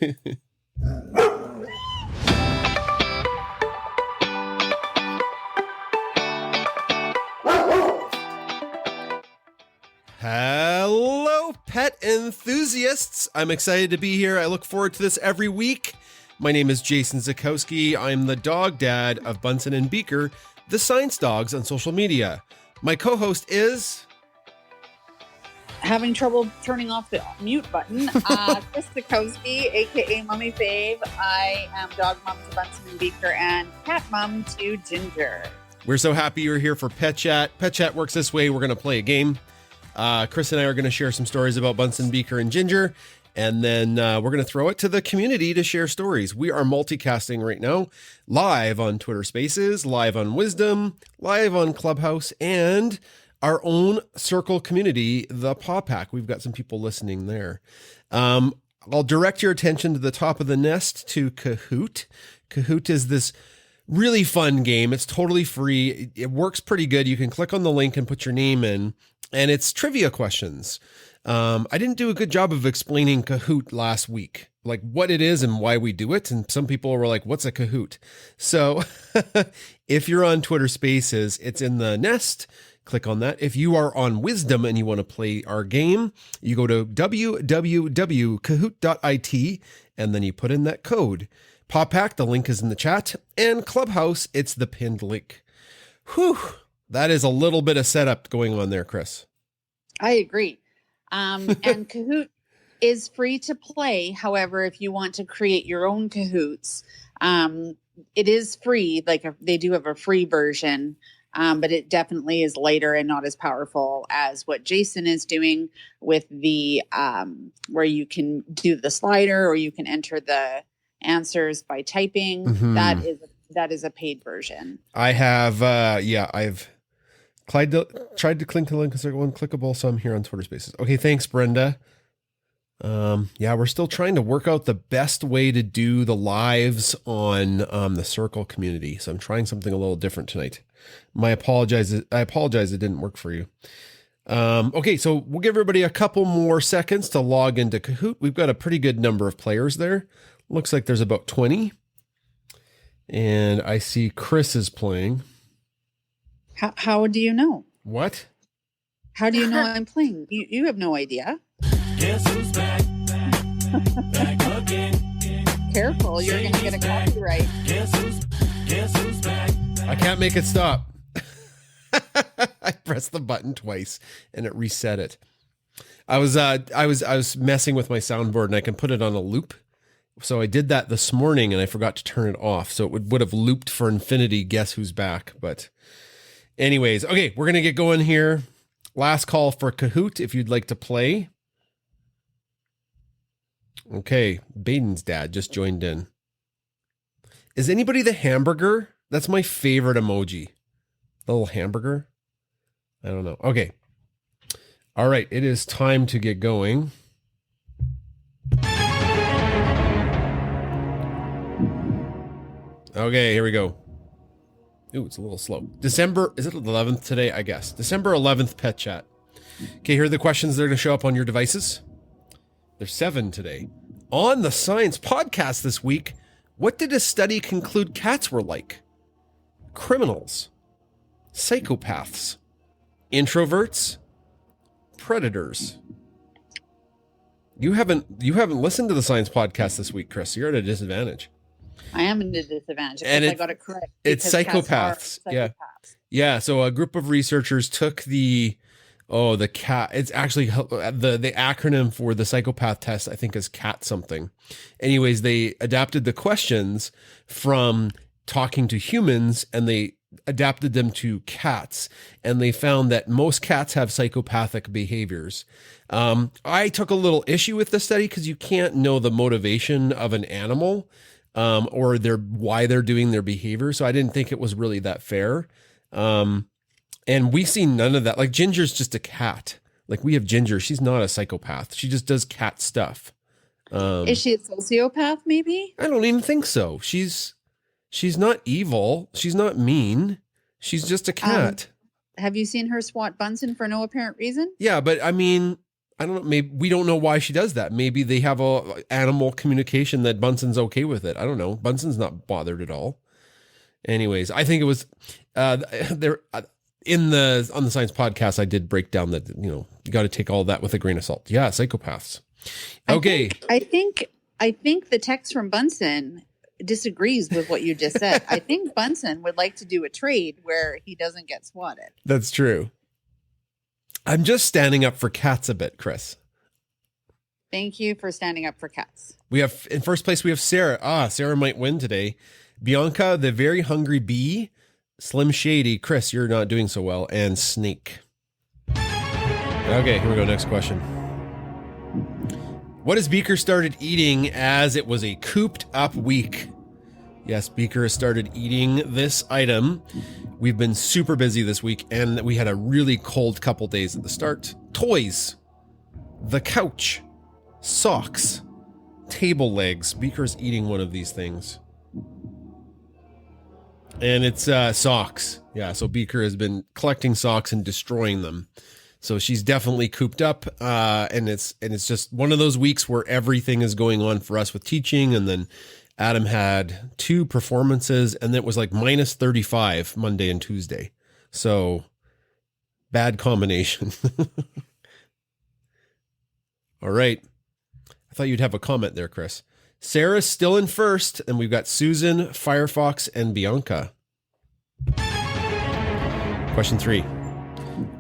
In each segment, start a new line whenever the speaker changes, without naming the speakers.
Hello, pet enthusiasts. I'm excited to be here. I look forward to this every week. My name is Jason Zakowski. I'm the dog dad of Bunsen and Beaker, the science dogs on social media. My co-host is...
having trouble turning off the mute button. Kris Zakowski, aka Mummy Fave. I am dog mom to Bunsen and Beaker and cat mom to Ginger.
We're so happy you're here for PetChat. PetChat works this way. We're going to play a game. Kris and I are going to share some stories about Bunsen, Beaker, and Ginger. And then we're going to throw it to the community to share stories. We are multicasting right now, live on Twitter Spaces, live on Wisdom, live on Clubhouse, and our own circle community, the Pawpack. We've got some people listening there. I'll direct your attention to the top of the nest to Kahoot. Kahoot is this really fun game. It's totally free. It works pretty good. You can click on the link and put your name in, and it's trivia questions. I didn't do a good job of explaining Kahoot last week, like what it is and why we do it. And some people were like, what's a Kahoot? So if you're on Twitter Spaces, it's in the nest. Click on that. If you are on Wisdom and you want to play our game, you go to www.kahoot.it and then you put in that code. Pawpack, the link is in the chat, and Clubhouse, it's the pinned link. Whew, that is a little bit of setup going on there, Kris.
I agree. And Kahoot is free to play. However, if you want to create your own Kahoots, it is free. They do have a free version. But it definitely is lighter and not as powerful as what Jason is doing with the where you can do the slider or you can enter the answers by typing. Mm-hmm. That is a paid version.
I have I've tried to click the link because they're clickable, so I'm here on Twitter Spaces. Okay, thanks, Brenda. We're still trying to work out the best way to do the lives on the Circle community. So I'm trying something a little different tonight. I apologize it didn't work for you. Okay, so we'll give everybody a couple more seconds to log into Kahoot. We've got a pretty good number of players there. Looks like there's about 20. And I see Kris is playing.
How do you know?
What?
How do you know I'm playing? You have no idea.
Guess who's back? Back again.
Careful, you're going to get a copyright.
Guess who's back?
I can't make it stop. I pressed the button twice and it reset it. I was messing with my soundboard and I can put it on a loop. So I did that this morning and I forgot to turn it off. So it would have looped for infinity. Guess who's back? But anyways, okay, we're going to get going here. Last call for Kahoot if you'd like to play. Okay, Baden's dad just joined in. Is anybody the hamburger? That's my favorite emoji. The little hamburger. I don't know. Okay. All right, it is time to get going. Okay, here we go. Ooh, it's a little slow. December, is it 11th today? I guess. December 11th PetChat. Okay, here are the questions that are going to show up on your devices. There's 7 today. On the Science Podcast this week, what did a study conclude cats were like? Criminals, psychopaths, introverts, predators. You haven't listened to the Science Podcast this week, Kris. You're at a disadvantage.
I am at a disadvantage
And
because I got it correct.
It's psychopaths. Yeah. So a group of researchers took the cat. It's actually the acronym for the psychopath test, I think, is cat something. Anyways, they adapted the questions from talking to humans and they adapted them to cats. And they found that most cats have psychopathic behaviors. I took a little issue with the study because you can't know the motivation of an animal or why they're doing their behavior. So I didn't think it was really that fair. And we see none of that. Like Ginger's just a cat. Like we have Ginger. She's not a psychopath. She just does cat stuff.
Is she a sociopath maybe?
I don't even think so. She's not evil. She's not mean. She's just a cat.
Have you seen her swat Bunsen for no apparent reason?
Yeah, but I mean, I don't know. Maybe we don't know why she does that. Maybe they have a animal communication that Bunsen's okay with it. I don't know. Bunsen's not bothered at all. Anyways, I think it was there on the science podcast. I did break down that you got to take all that with a grain of salt. Yeah, psychopaths. Okay,
I think the text from Bunsen disagrees with what you just said. I think Bunsen would like to do a trade where he doesn't get swatted.
that's true. I'm just standing up for cats a bit, Kris.
Thank you for standing up for cats.
We have in first place we have Sarah. Sarah might win today. Bianca, the very hungry bee, Slim Shady, Kris, you're not doing so well, and Snake. Okay, here we go. Next question. What has Beaker started eating as it was a cooped up week? Yes, Beaker has started eating this item. We've been super busy this week, and we had a really cold couple days at the start. Toys, the couch, socks, table legs. Beaker's eating one of these things. And it's socks. Yeah, so Beaker has been collecting socks and destroying them. So she's definitely cooped up, and it's just one of those weeks where everything is going on for us with teaching, and then Adam had 2 performances, and it was like minus 35 Monday and Tuesday. So bad combination. All right. I thought you'd have a comment there, Kris. Sarah's still in first, and we've got Susan, Firefox, and Bianca. Question 3.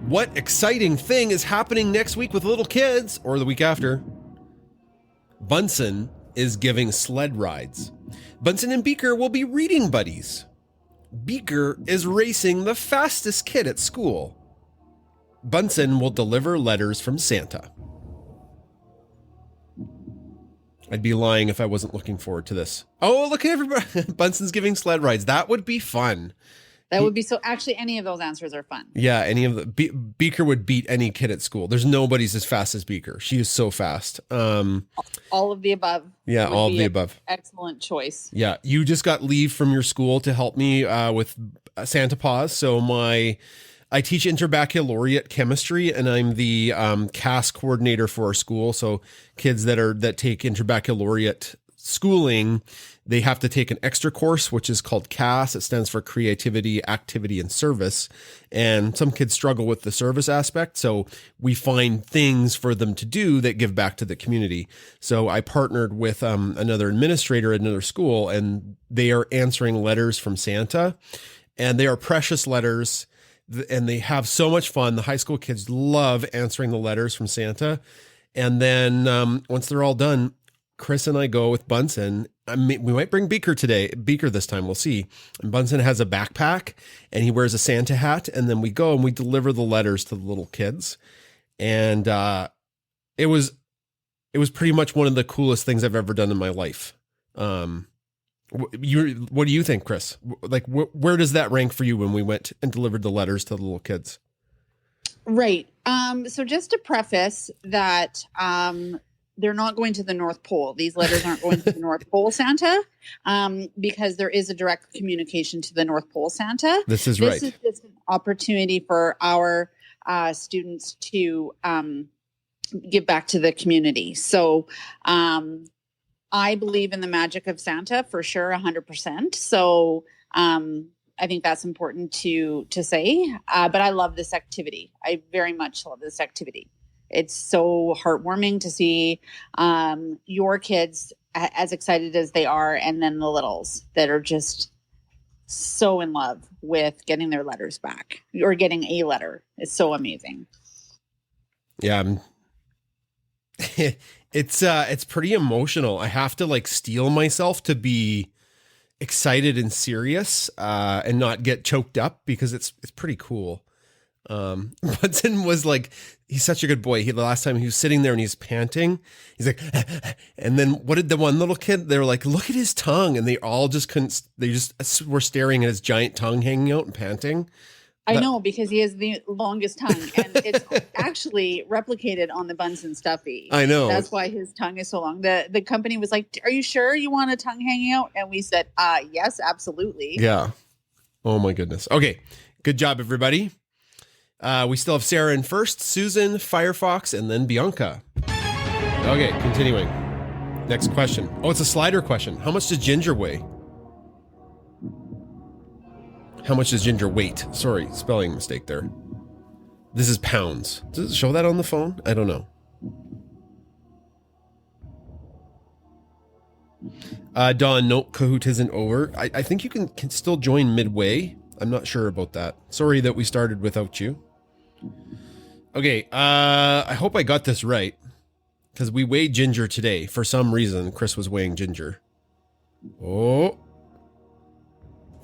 What exciting thing is happening next week with little kids, or the week after? Bunsen is giving sled rides. Bunsen and Beaker will be reading buddies. Beaker is racing the fastest kid at school. Bunsen will deliver letters from Santa. I'd be lying if I wasn't looking forward to this. Oh, look at everybody. Bunsen's giving sled rides. That would be fun.
That would be so. Actually, any of those answers are fun.
Yeah, any of the Beaker would beat any kid at school. There's nobody's as fast as Beaker. She is so fast.
All of the above.
Yeah, all of the above.
Excellent choice.
Yeah, you just got leave from your school to help me with Santa Paws. So I teach interbaccalaureate chemistry, and I'm the CAS coordinator for our school. So kids that take interbaccalaureate schooling, they have to take an extra course, which is called CAS. It stands for Creativity, Activity, and Service. And some kids struggle with the service aspect. So we find things for them to do that give back to the community. So I partnered with another administrator at another school, and they are answering letters from Santa. And they are precious letters, and they have so much fun. The high school kids love answering the letters from Santa. And then once they're all done, Kris and I go with Bunsen. We might bring Beaker this time. We'll see. And Bunsen has a backpack, and he wears a Santa hat. And then we go and we deliver the letters to the little kids. And it was pretty much one of the coolest things I've ever done in my life. What do you think, Kris? Like, where does that rank for you when we went and delivered the letters to the little kids?
Right. So just to preface that, they're not going to the North Pole. These letters aren't going to the North Pole Santa, because there is a direct communication to the North Pole Santa.
This is right.
This is just an opportunity for our students to give back to the community. So I believe in the magic of Santa for sure, 100%. So I think that's important to say. But I love this activity. I very much love this activity. It's so heartwarming to see your kids as excited as they are, and then the littles that are just so in love with getting their letters back or getting a letter. It's so amazing.
Yeah. It's pretty emotional. I have to steel myself to be excited and serious and not get choked up, because it's pretty cool. Bunsen was he's such a good boy. The last time he was sitting there and he's panting, he's like, and then what did the one little kid, they were like, look at his tongue. And they all just couldn't, they just were staring at his giant tongue hanging out and panting.
I know, because he has the longest tongue, and it's actually replicated on the Bunsen stuffy.
I know.
That's why his tongue is so long. The company was like, are you sure you want a tongue hanging out? And we said, yes, absolutely.
Yeah. Oh my goodness. Okay. Good job, everybody. We still have Sarah in first, Susan, Firefox, and then Bianca. Okay, continuing. Next question. Oh, it's a slider question. How much does Ginger weigh? How much does Ginger weight? Sorry, spelling mistake there. This is pounds. Does it show that on the phone? I don't know. Dawn, no, Kahoot isn't over. I think you can still join midway. I'm not sure about that. Sorry that we started without you. Okay, I hope I got this right. Because we weighed Ginger today. For some reason, Kris was weighing Ginger. Oh.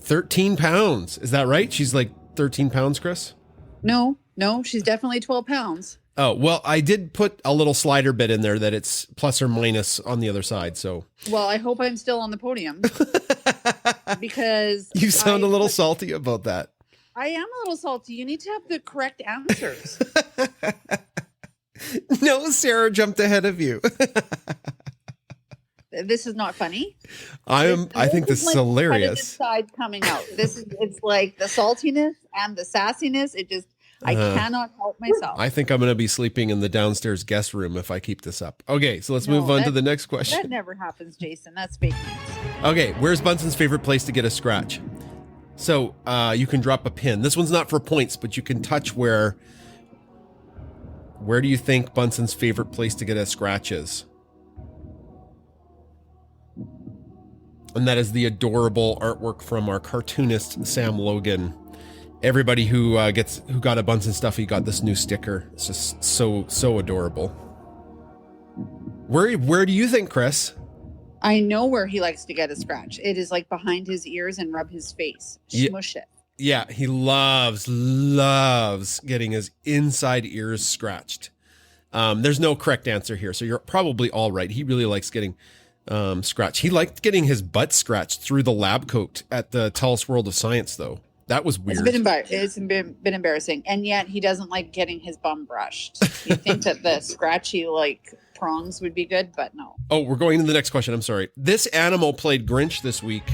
13 pounds. Is that right? She's like 13 pounds, Kris?
No, she's definitely 12 pounds.
Oh, well, I did put a little slider bit in there that it's plus or minus on the other side, so.
Well, I hope I'm still on the podium. Because
you sound a little salty about that.
I am a little salty. You need to have the correct answers.
No, Sarah jumped ahead of you.
This is not funny.
I think this is hilarious.
Side coming out. It's like the saltiness and the sassiness. I cannot help myself.
I think I'm going to be sleeping in the downstairs guest room if I keep this up. Okay, so let's move on to the next question.
That never happens, Jason. That's fake news.
Okay, where's Bunsen's favorite place to get a scratch? So you can drop a pin. This one's not for points, but you can touch where do you think Bunsen's favorite place to get a scratch is? And that is the adorable artwork from our cartoonist, Sam Logan. Everybody who got a Bunsen stuffy got this new sticker. It's just so adorable. Where do you think, Kris?
I know where he likes to get a scratch. It is like behind his ears and rub his face. Smush it.
Yeah, he loves getting his inside ears scratched. There's no correct answer here, so you're probably all right. He really likes getting scratched. He liked getting his butt scratched through the lab coat at the Tallest World of Science, though. That was weird.
It's been embarrassing, and yet he doesn't like getting his bum brushed. You think that the scratchy prongs would be good, but no.
Oh, we're going to the next question. I'm sorry. This animal played Grinch this week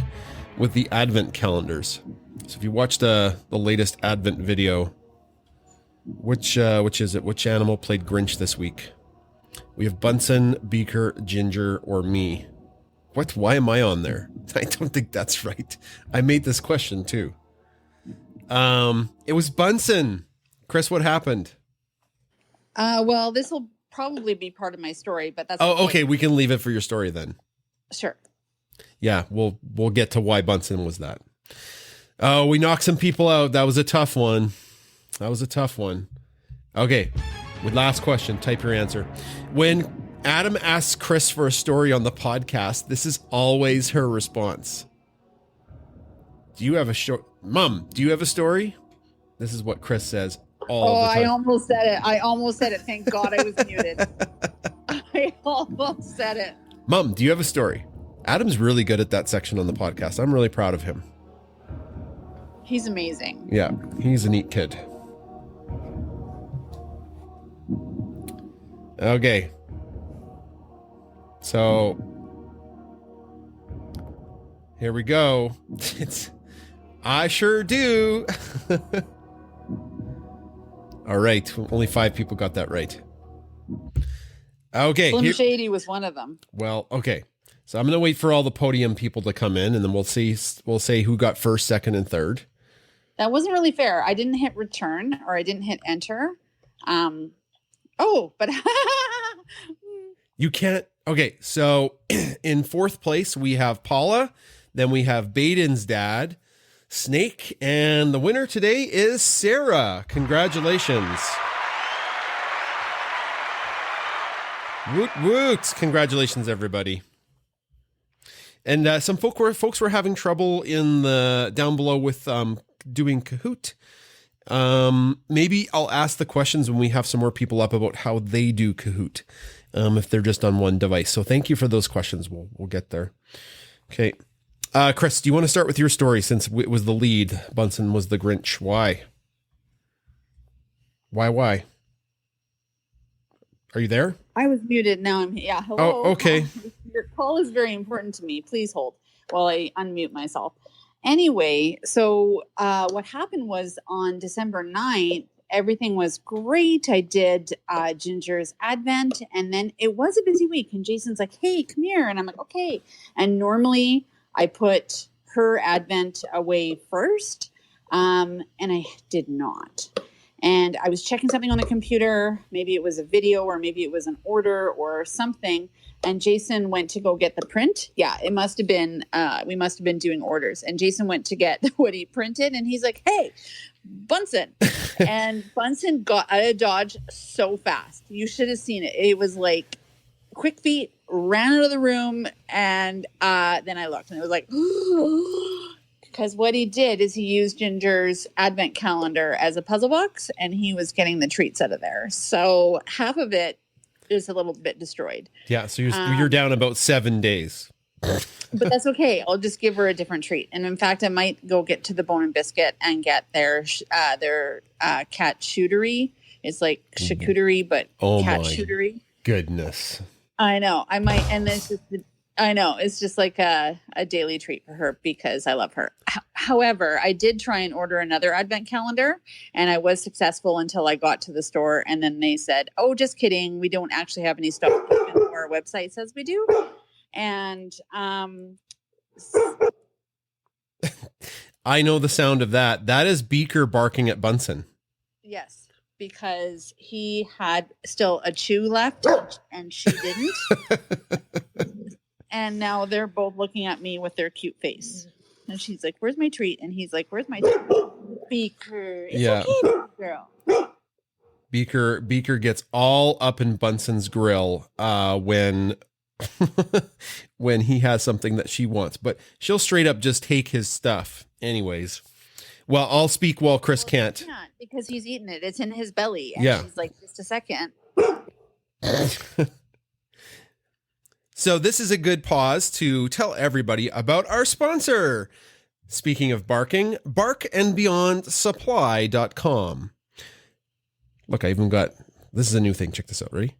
with the Advent calendars. So if you watched the latest Advent video, which is it? Which animal played Grinch this week? We have Bunsen, Beaker, Ginger, or me. What? Why am I on there? I don't think that's right. I made this question too. It was Bunsen. Kris, what happened?
Well, this will probably be part of my story, but that's
okay. We can leave it for your story then.
Sure.
Yeah, we'll get to why Bunsen was that. Oh, we knocked some people out. That was a tough one. Okay, with last question, type your answer. When Adam asks Kris for a story on the podcast, this is always her response. Do you have a Mom, do you have a story? This is what Kris says all the time.
I almost said it. Thank God I was muted. I almost said it.
Mom, do you have a story? Adam's really good at that section on the podcast. I'm really proud of him.
He's amazing.
Yeah, he's a neat kid. Okay. So here we go. I sure do. All right. Only 5 people got that right. Okay.
Slim Shady was one of them.
Well, okay. So I'm going to wait for all the podium people to come in, and then we'll say who got first, second, and third.
That wasn't really fair. I didn't hit return or I didn't hit enter. But
you can't. Okay. So in 4th place, we have Paula. Then we have Baden's dad, Snake, and the winner today is Sarah. Congratulations. Woot woot. Congratulations, everybody. And some folks were having trouble in the down below with doing Kahoot. Maybe I'll ask the questions when we have some more people up about how they do Kahoot, if they're just on one device. So thank you for those questions. We'll get there. Okay. Kris, do you want to start with your story since it was the lead? Bunsen was the Grinch. Why? Why? Are you there?
I was muted. Now I'm here. Yeah. Hello.
Oh, okay.
Your call is very important to me. Please hold while I unmute myself. Anyway, so what happened was on December 9th, everything was great. I did Ginger's Advent, and then it was a busy week. And Jason's like, "Hey, come here," and I'm like, "Okay." And normally I put her Advent away first, and I did not. And I was checking something on the computer. Maybe it was a video, or maybe it was an order or something. And Jason went to go get the print. Yeah, it must have been, we must have been doing orders. And Jason went to get what he printed. And he's like, "Hey, Bunsen." And Bunsen got out of Dodge so fast. You should have seen it. It was like quick feet, ran out of the room. And then I looked and it was like, because what he did is he used Ginger's Advent calendar as a puzzle box, and he was getting the treats out of there. So half of it is a little bit destroyed.
Yeah, so you're down about 7 days.
But that's okay. I'll just give her a different treat. And in fact, I might go get to the Bone and Biscuit and get their cat shootery. It's like charcuterie, but cat shootery.
Goodness.
I know. I might, and this is I know. It's just like a daily treat for her because I love her. However, I did try and order another Advent calendar, and I was successful until I got to the store. And then they said, "Oh, just kidding. We don't actually have any stuff our website says we do." And
I know the sound of that. That is Beaker barking at Bunsen.
yes, because he had still a chew left and she didn't. And now they're both looking at me with their cute face. And she's like, "Where's my treat?" And he's like, "Where's my treat?" Beaker. It's okay, girl.
Beaker gets all up in Bunsen's grill when when he has something that she wants, but she'll straight up just take his stuff. Anyways, well, I'll speak while Kris can't.
He can't because he's eating it. It's in his belly. And
Yeah.
she's like, "Just a second."
So this is a good pause to tell everybody about our sponsor. Speaking of barking, barkandbeyondsupply.com. Look, I even got, this is a new thing. Check this out. Ready?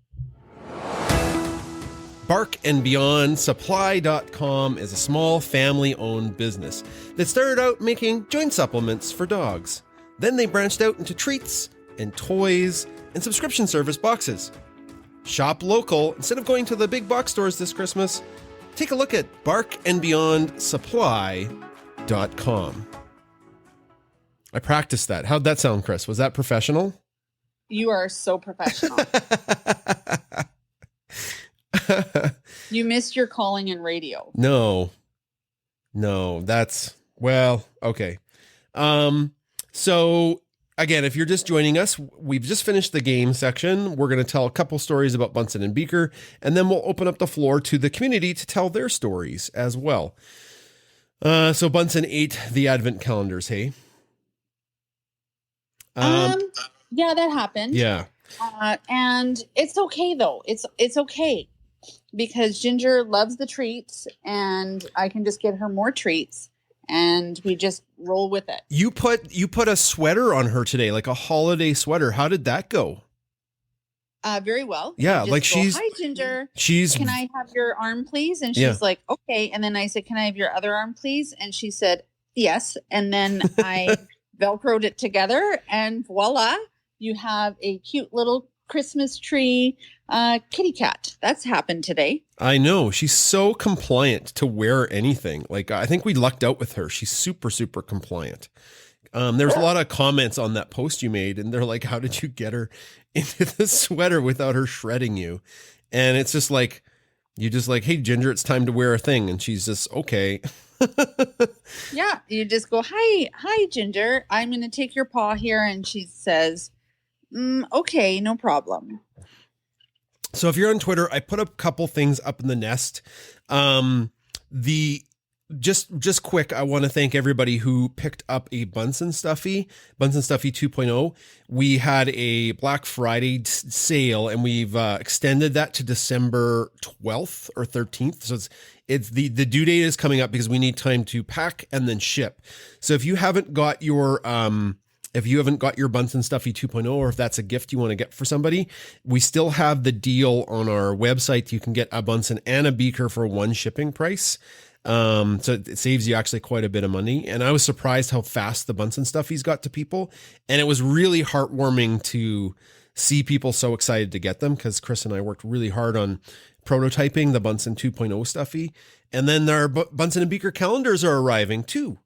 Barkandbeyondsupply.com is a small family-owned business that started out making joint supplements for dogs. Then they branched out into treats and toys and subscription service boxes. Shop local instead of going to the big box stores this Christmas. Take a look at barkandbeyondsupply.com. I practiced that. How'd that sound, Kris? Was that professional?
You are so professional. You missed your calling in radio.
No, that's, well, okay. So again, if you're just joining us, we've just finished the game section. We're going to tell a couple stories about Bunsen and Beaker, and then we'll open up the floor to the community to tell their stories as well. So Bunsen ate the Advent calendars, hey?
Yeah, that happened.
Yeah.
And it's okay though. It's okay because Ginger loves the treats, and I can just get her more treats, and we just roll with it.
You put a sweater on her today, like a holiday sweater. How did that go?
Very well.
Yeah,
Just
like
go,
she's-
"Hi, Ginger.
She's
Can I have your arm, please?" And she's
Yeah.
like, "Okay." And then I said, "Can I have your other arm, please?" And she said, "Yes." And then I Velcroed it together, and voila, you have a cute little Christmas tree kitty cat. That's happened today.
I know. She's so compliant to wear anything. Like, I think we lucked out with her. She's super, super compliant. There's a lot of comments on that post you made, and they're like, "How did you get her into the sweater without her shredding you?" And it's just like, you just like, "Hey, Ginger, it's time to wear a thing." And she's just, okay.
Yeah, you just go, hi, Ginger. I'm going to take your paw here. And she says, "Okay, no problem."
So if you're on Twitter, I put a couple things up in the nest. Just quick, I want to thank everybody who picked up a Bunsen Stuffy 2.0. We had a Black Friday sale, and we've extended that to December 12th or 13th. So it's the due date is coming up because we need time to pack and then ship. So if you haven't got your Bunsen Stuffy 2.0, or if that's a gift you want to get for somebody, we still have the deal on our website. You can get a Bunsen and a Beaker for one shipping price. So it saves you actually quite a bit of money. And I was surprised how fast the Bunsen stuffies got to people. And it was really heartwarming to see people so excited to get them, because Kris and I worked really hard on prototyping the Bunsen 2.0 stuffy. And then our Bunsen and Beaker calendars are arriving too.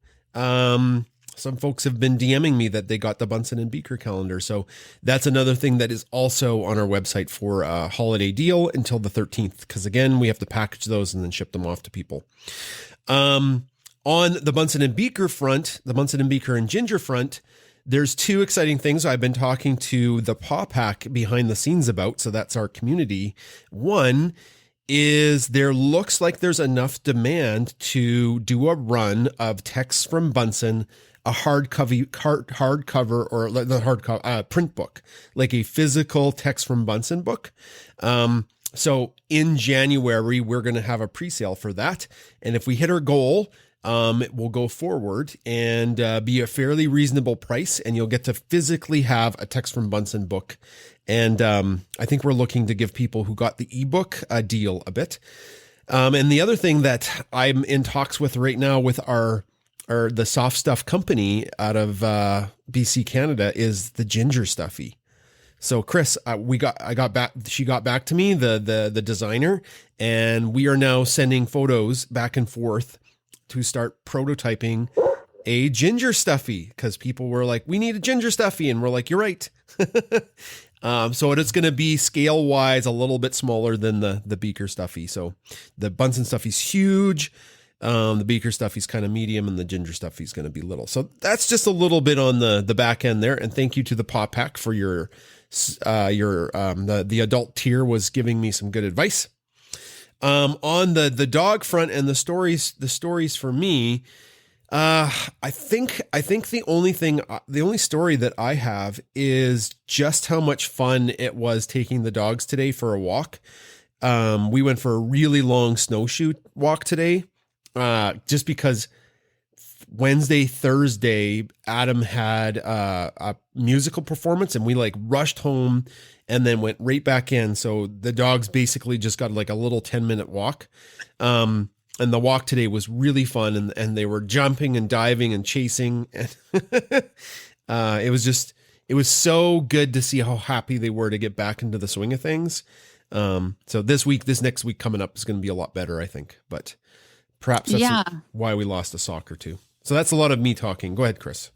Some folks have been DMing me that they got the Bunsen and Beaker calendar. So that's another thing that is also on our website for a holiday deal until the 13th. Because again, we have to package those and then ship them off to people. On the Bunsen and Beaker front, the Bunsen and Beaker and Ginger front, there's two exciting things I've been talking to the Paw Pack behind the scenes about. So that's our community. One is there looks like there's enough demand to do a run of texts from Bunsen, a hardcover or the hardcover print book, like a physical text from Bunsen book. So in January, we're going to have a pre-sale for that. And if we hit our goal, it will go forward and be a fairly reasonable price. And you'll get to physically have a text from Bunsen book. And I think we're looking to give people who got the ebook a deal a bit. And the other thing that I'm in talks with right now with the soft stuff company out of BC, Canada, is the Ginger Stuffy. So Kris, she got back to me, the designer, and we are now sending photos back and forth to start prototyping a Ginger Stuffy, because people were like, we need a Ginger Stuffy. And we're like, you're right. So it's going to be scale wise a little bit smaller than the Beaker Stuffy. So the Bunsen Stuffy's huge. The Beaker Stuffy's kind of medium, and the Ginger Stuffy's going to be little. So that's just a little bit on the back end there. And thank you to the Paw Pack for the adult tier was giving me some good advice. On the dog front and the stories for me, I think the only story that I have is just how much fun it was taking the dogs today for a walk. We went for a really long snowshoe walk today. Just because Wednesday, Thursday, Adam had a musical performance, and we like rushed home and then went right back in. So the dogs basically just got like a little 10-minute walk. And the walk today was really fun, and they were jumping and diving and chasing. And it was so good to see how happy they were to get back into the swing of things. So this next week coming up is going to be a lot better, I think, but perhaps that's why we lost a sock or two. So that's a lot of me talking. Go ahead, Kris.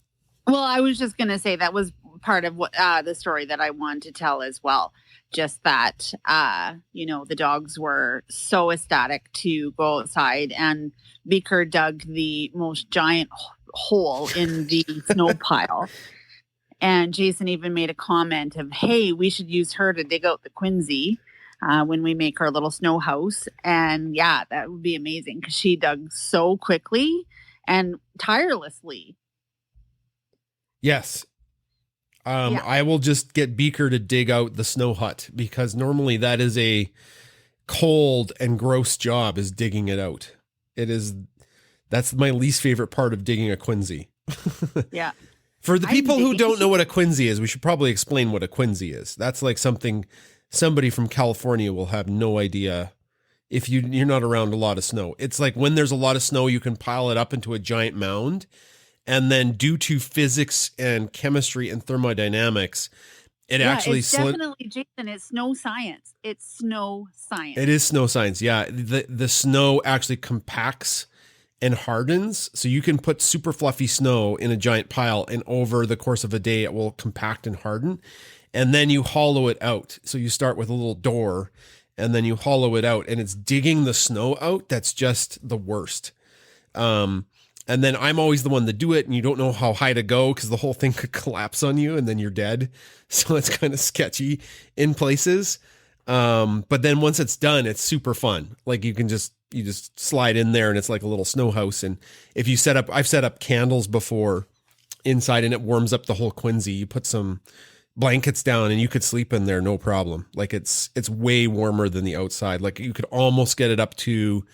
Well, I was just going to say that was part of what the story that I wanted to tell as well. Just that, the dogs were so ecstatic to go outside, and Beaker dug the most giant hole in the snow pile. And Jason even made a comment of, hey, we should use her to dig out the Quincy when we make our little snow house. And yeah, that would be amazing, because she dug so quickly and tirelessly.
Yes. I will just get Beaker to dig out the snow hut, because normally that is a cold and gross job, is digging it out. That's my least favorite part of digging a Quincy.
Yeah.
For the people who don't know what a Quincy is, we should probably explain what a Quincy is. That's like something somebody from California will have no idea if you're not around a lot of snow. It's like when there's a lot of snow, you can pile it up into a giant mound. And then due to physics and chemistry and thermodynamics,
it's definitely, Jason, it's snow science. It's snow science.
It is snow science. Yeah. The snow actually compacts and hardens. So you can put super fluffy snow in a giant pile, and over the course of a day, it will compact and harden. And then you hollow it out. So you start with a little door, and then you hollow it out, and it's digging the snow out. That's just the worst. And then I'm always the one to do it, and you don't know how high to go, because the whole thing could collapse on you and then you're dead. So it's kind of sketchy in places. But then once it's done, it's super fun. Like you just slide in there, and it's like a little snow house. And if you I've set up candles before inside, and it warms up the whole Quincy. You put some blankets down and you could sleep in there, no problem. Like it's way warmer than the outside. Like you could almost get it up to,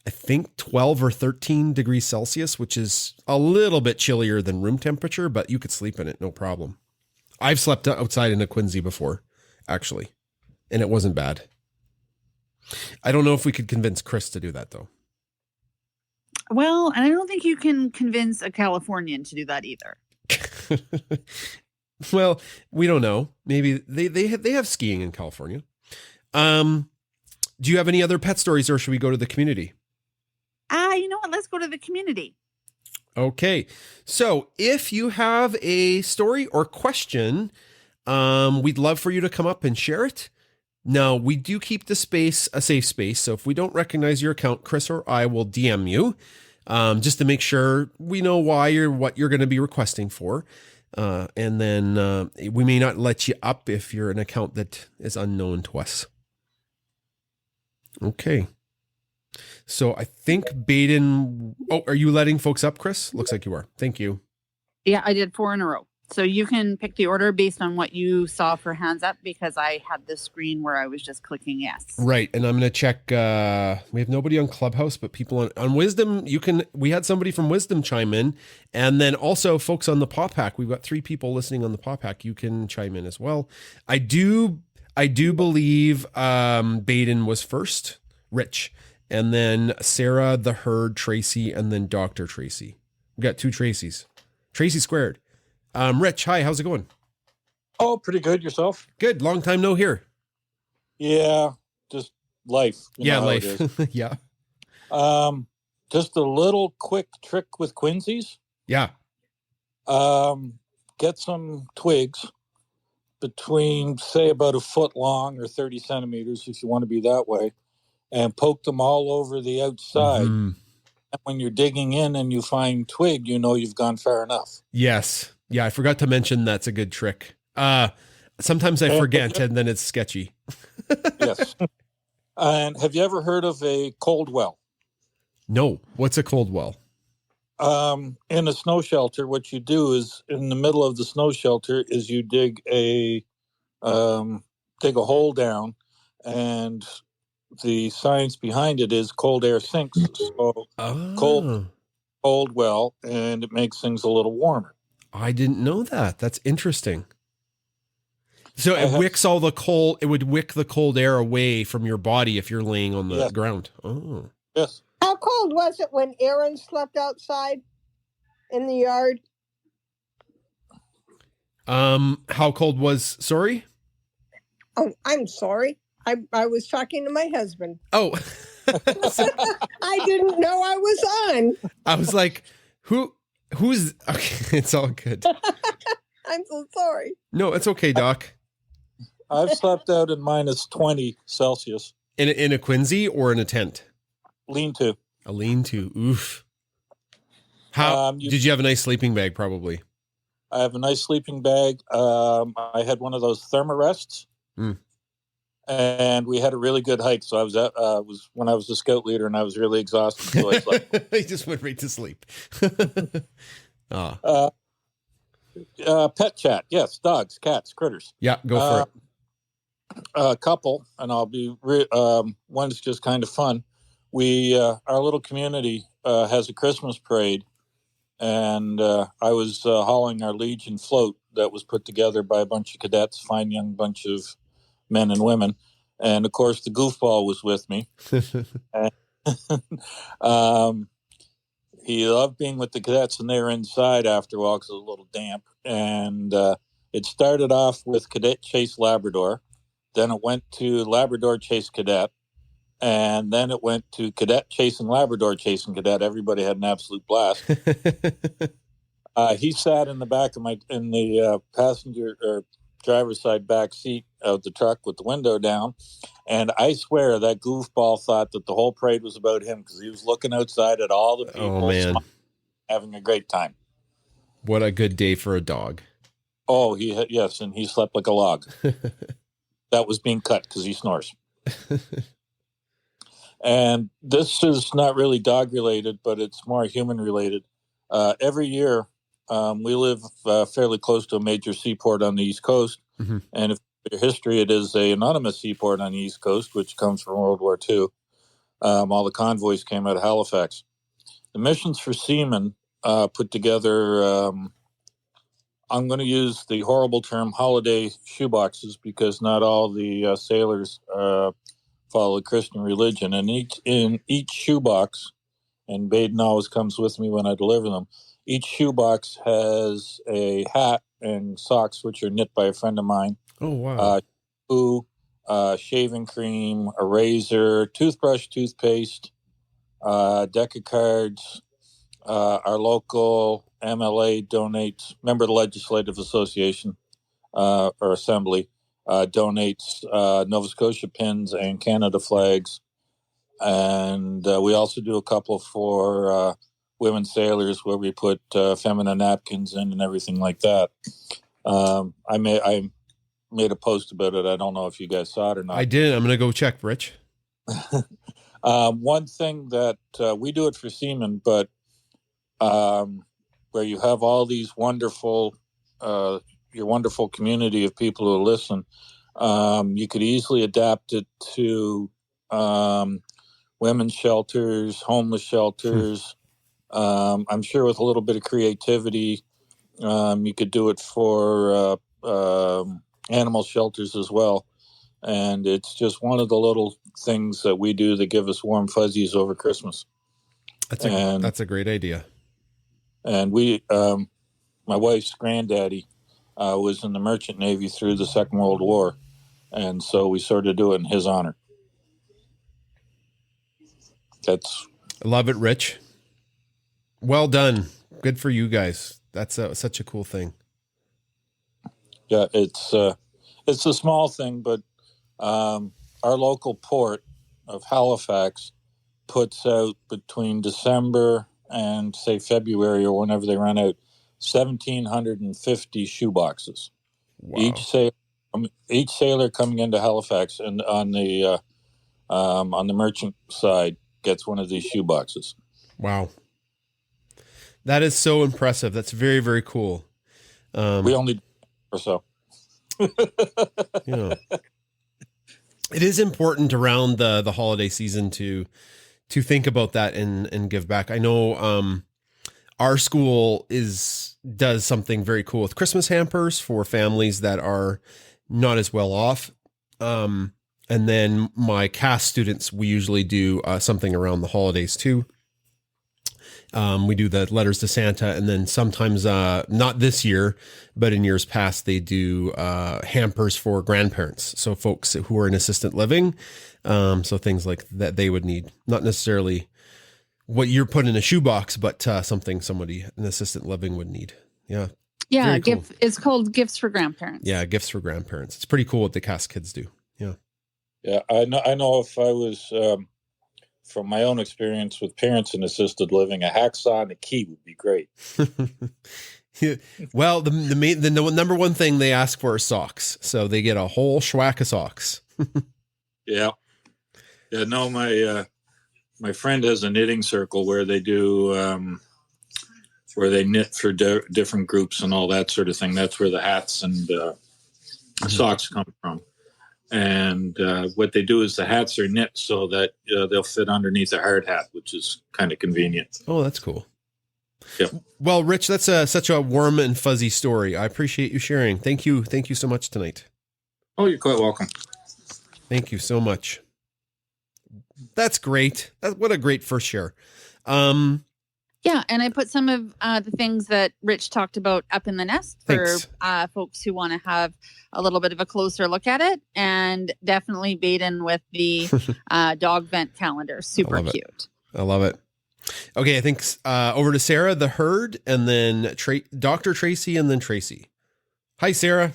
I think, 12 or 13 degrees Celsius, which is a little bit chillier than room temperature, but you could sleep in it, no problem. I've slept outside in a Quincy before, actually, and it wasn't bad. I don't know if we could convince Kris to do that, though.
Well, and I don't think you can convince a Californian to do that either.
Well, we don't know. Maybe they have skiing in California. Do you have any other pet stories, or should we go to the community?
You know what? Let's go to the community.
Okay. So if you have a story or question, we'd love for you to come up and share it. Now, we do keep the space a safe space. So if we don't recognize your account, Kris or I will DM you, just to make sure we know why or what you're going to be requesting for. And then we may not let you up if you're an account that is unknown to us. Okay. So I think Baden. Oh, are you letting folks up, Kris? Looks like you are. Thank you.
Yeah, I did 4 in a row. So you can pick the order based on what you saw for hands up, because I had this screen where I was just clicking yes.
Right. And I'm going to check. We have nobody on Clubhouse, but people on Wisdom, we had somebody from Wisdom chime in. And then also folks on the Pawpack. We've got 3 people listening on the Pawpack. You can chime in as well. I do believe Baden was first, Rich, and then Sarah, the Herd, Tracy, and then Dr. Tracy. We got 2 Tracys. Tracy squared. Rich, hi, how's it going?
Oh, pretty good. Yourself?
Good. Long time no hear.
Yeah, just life. You know how it
life.
is.
Yeah.
Just a little quick trick with Quincy's.
Yeah.
Get some twigs between, say, about a foot long or 30 centimeters, if you want to be that way, and poke them all over the outside.
Mm-hmm.
And when you're digging in and you find twig, you know you've gone far enough.
Yes. Yeah, I forgot to mention that's a good trick. Sometimes I forget and then it's sketchy.
Yes. And have you ever heard of a cold well?
No. What's a cold well?
In a snow shelter, what you do is in the middle of the snow shelter is you dig a hole down, and the science behind it is cold air sinks. So cold well, and it makes things a little warmer.
I didn't know that. That's interesting. So it wicks all the cold. It would wick the cold air away from your body if you're laying on the ground. Oh,
yes.
How cold was it when Aaron slept outside in the yard?
How cold was? Sorry.
Oh, I'm sorry. I was talking to my husband.
Oh,
I didn't know I was on.
I was like, who's okay? It's all good.
I'm so sorry.
No, it's okay, Doc.
I've slept out in minus 20 Celsius.
In a Quincy or in a tent?
Lean-to.
A lean-to. Oof. How did you have a nice sleeping bag? Probably.
I have a nice sleeping bag. I had one of those thermarests, and we had a really good hike. So I was when I was the scout leader, and I was really exhausted. So I slept.
He just went right to sleep.
Pet chat. Yes, dogs, cats, critters.
Yeah, go for it.
A couple, and I'll be one's just kind of fun. We our little community has a Christmas parade, and I was hauling our Legion float that was put together by a bunch of cadets, fine young bunch of men and women, and of course the goofball was with me. And, he loved being with the cadets, and they were inside after a while because it was a little damp. And it started off with Cadet Chase Labrador. Then it went to Labrador Chase Cadet. And then it went to Cadet chasing Labrador chasing Cadet. Everybody had an absolute blast. He sat in the back of in the passenger or driver's side back seat of the truck with the window down. And I swear that goofball thought that the whole parade was about him because he was looking outside at all the people having a great time.
What a good day for a dog.
Oh, yes, and he slept like a log. That was being cut because he snores. And this is not really dog related, but it's more human related. Every year, we live fairly close to a major seaport on the East Coast. Mm-hmm. And if your history, it is an anonymous seaport on the East Coast, which comes from World War II. All the convoys came out of Halifax. The Missions for Seamen put together, I'm going to use the horrible term holiday shoeboxes because not all the sailors follow the Christian religion. And in each shoebox and Baden always comes with me when I deliver them. Each shoebox has a hat and socks, which are knit by a friend of mine.
Oh, wow.
Shampoo, shaving cream, a razor, toothbrush, toothpaste, deck of cards. Our local MLA donates, member of the Legislative Association or Assembly, donates Nova Scotia pins and Canada flags. And we also do a couple for women sailors where we put feminine napkins in and everything like that. I made a post about it. I don't know if you guys saw it or not.
I did. I'm going to go check, Rich.
One thing that we do it for seamen, but where you have all these wonderful, your wonderful community of people who listen, you could easily adapt it to women's shelters, homeless shelters. I'm sure with a little bit of creativity, you could do it for animal shelters as well. And it's just one of the little things that we do that give us warm fuzzies over Christmas.
That's a great idea.
And we, my wife's granddaddy was in the Merchant Navy through the Second World War. And so we sort of do it in his honor.
I love it, Rich. Well done. Good for you guys. That's such a cool thing.
Yeah, it's a small thing, but our local port of Halifax puts out between December and say February or whenever they run out 1,750 shoeboxes.
Wow.
Each sailor coming into Halifax and on the merchant side gets one of these shoeboxes.
Wow. That is so impressive. That's very, very cool.
We only or so.
Yeah. It is important around the holiday season to think about that and give back. I know our school does something very cool with Christmas hampers for families that are not as well off. And then my cast students, we usually do something around the holidays too. We do the letters to Santa, and then sometimes, not this year, but in years past, they do hampers for grandparents. So folks who are in assisted living, so things like that they would need, not necessarily what you're putting in a shoebox, but something somebody in assisted living would need. Yeah.
Yeah.
Cool.
It's called Gifts for Grandparents.
Yeah. Gifts for grandparents. It's pretty cool what the cast kids do. Yeah.
Yeah. I know if I was, from my own experience with parents in assisted living, a hacksaw and a key would be great.
Well, the number one thing they ask for is socks. So they get a whole schwack of socks.
Yeah. Yeah. No, my friend has a knitting circle where they do, where they knit for different groups and all that sort of thing. That's where the hats and socks come from. And what they do is the hats are knit so that they'll fit underneath a hard hat, which is kind of convenient.
Oh, that's cool.
Yep.
Well, Rich, that's such a warm and fuzzy story. I appreciate you sharing. Thank you. Thank you so much tonight.
Oh, you're quite welcome.
Thank you so much. That's great. What a great first share.
Yeah, and I put some of the things that Rich talked about up in the nest for folks who want to have a little bit of a closer look at it, and definitely Baden with the dog vent calendar. Super cute.
I love it. Okay, I think over to Sarah, the herd, and then Dr. Tracy, and then Tracy. Hi, Sarah.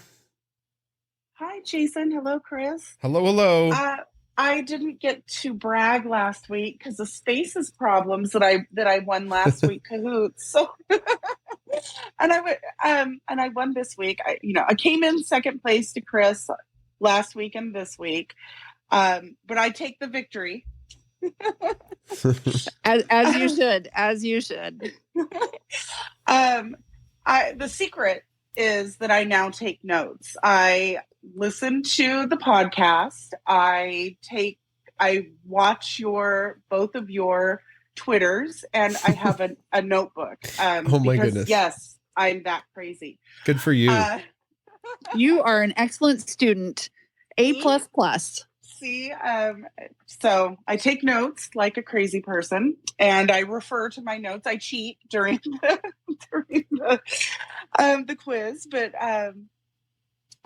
Hi, Jason. Hello, Kris.
Hello.
I didn't get to brag last week because of Spaces problems that I won last week, Cahoots. So, and I won this week. I came in second place to Kris last week and this week, but I take the victory.
as you should.
The secret is that I now take notes. I listen to the podcast. I watch both of your Twitters, and I have a notebook.
Oh my goodness.
Yes, I'm that crazy.
Good for you.
You are an excellent student. A++.
See, so I take notes like a crazy person, and I refer to my notes. I cheat during the quiz, but I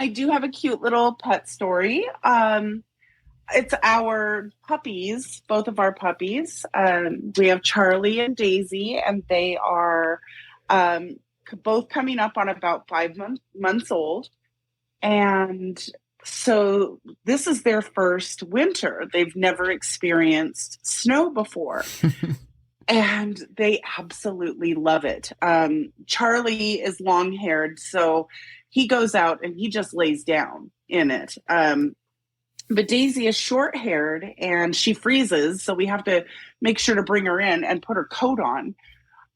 do have a cute little pet story. It's our puppies, both of our puppies. We have Charlie and Daisy, and they are both coming up on about 5 months old. And so this is their first winter. They've never experienced snow before. And they absolutely love it. Charlie is long-haired, so he goes out and he just lays down in it. But Daisy is short-haired and she freezes, so we have to make sure to bring her in and put her coat on.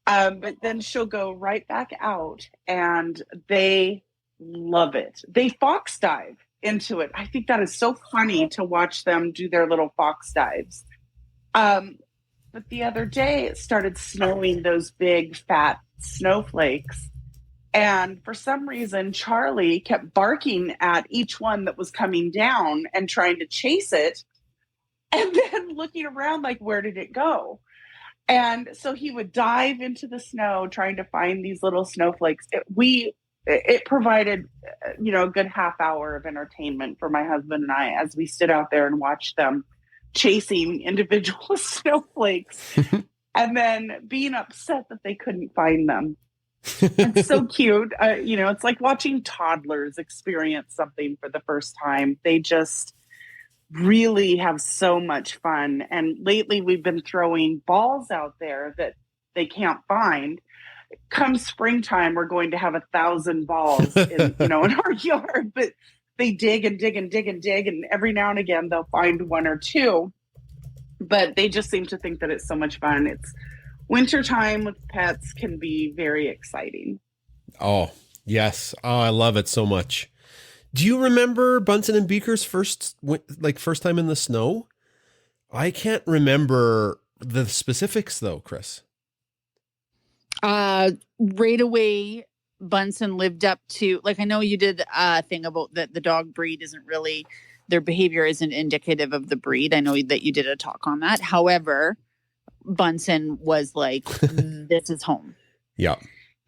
But then she'll go right back out, and they love it. They fox dive into it. I think that is so funny to watch them do their little fox dives. But the other day it started snowing, those big fat snowflakes. And for some reason, Charlie kept barking at each one that was coming down and trying to chase it. And then looking around like, where did it go? And so he would dive into the snow trying to find these little snowflakes. It provided, a good half hour of entertainment for my husband and I as we stood out there and watched them chasing individual snowflakes and then being upset that they couldn't find them. It's so cute. It's like watching toddlers experience something for the first time. They just really have so much fun. And lately we've been throwing balls out there that they can't find. Come springtime, we're going to have 1,000 balls in our yard, but they dig and dig and dig and dig. And every now and again, they'll find one or two, but they just seem to think that it's so much fun. It's wintertime with pets can be very exciting.
Oh, yes. Oh, I love it so much. Do you remember Bunsen and Beaker's first time in the snow? I can't remember the specifics though, Kris.
Right away, Bunsen lived up to, I know you did a thing about that the dog breed isn't really, their behavior isn't indicative of the breed. I know that you did a talk on that. However, Bunsen was like, this is home.
Yeah.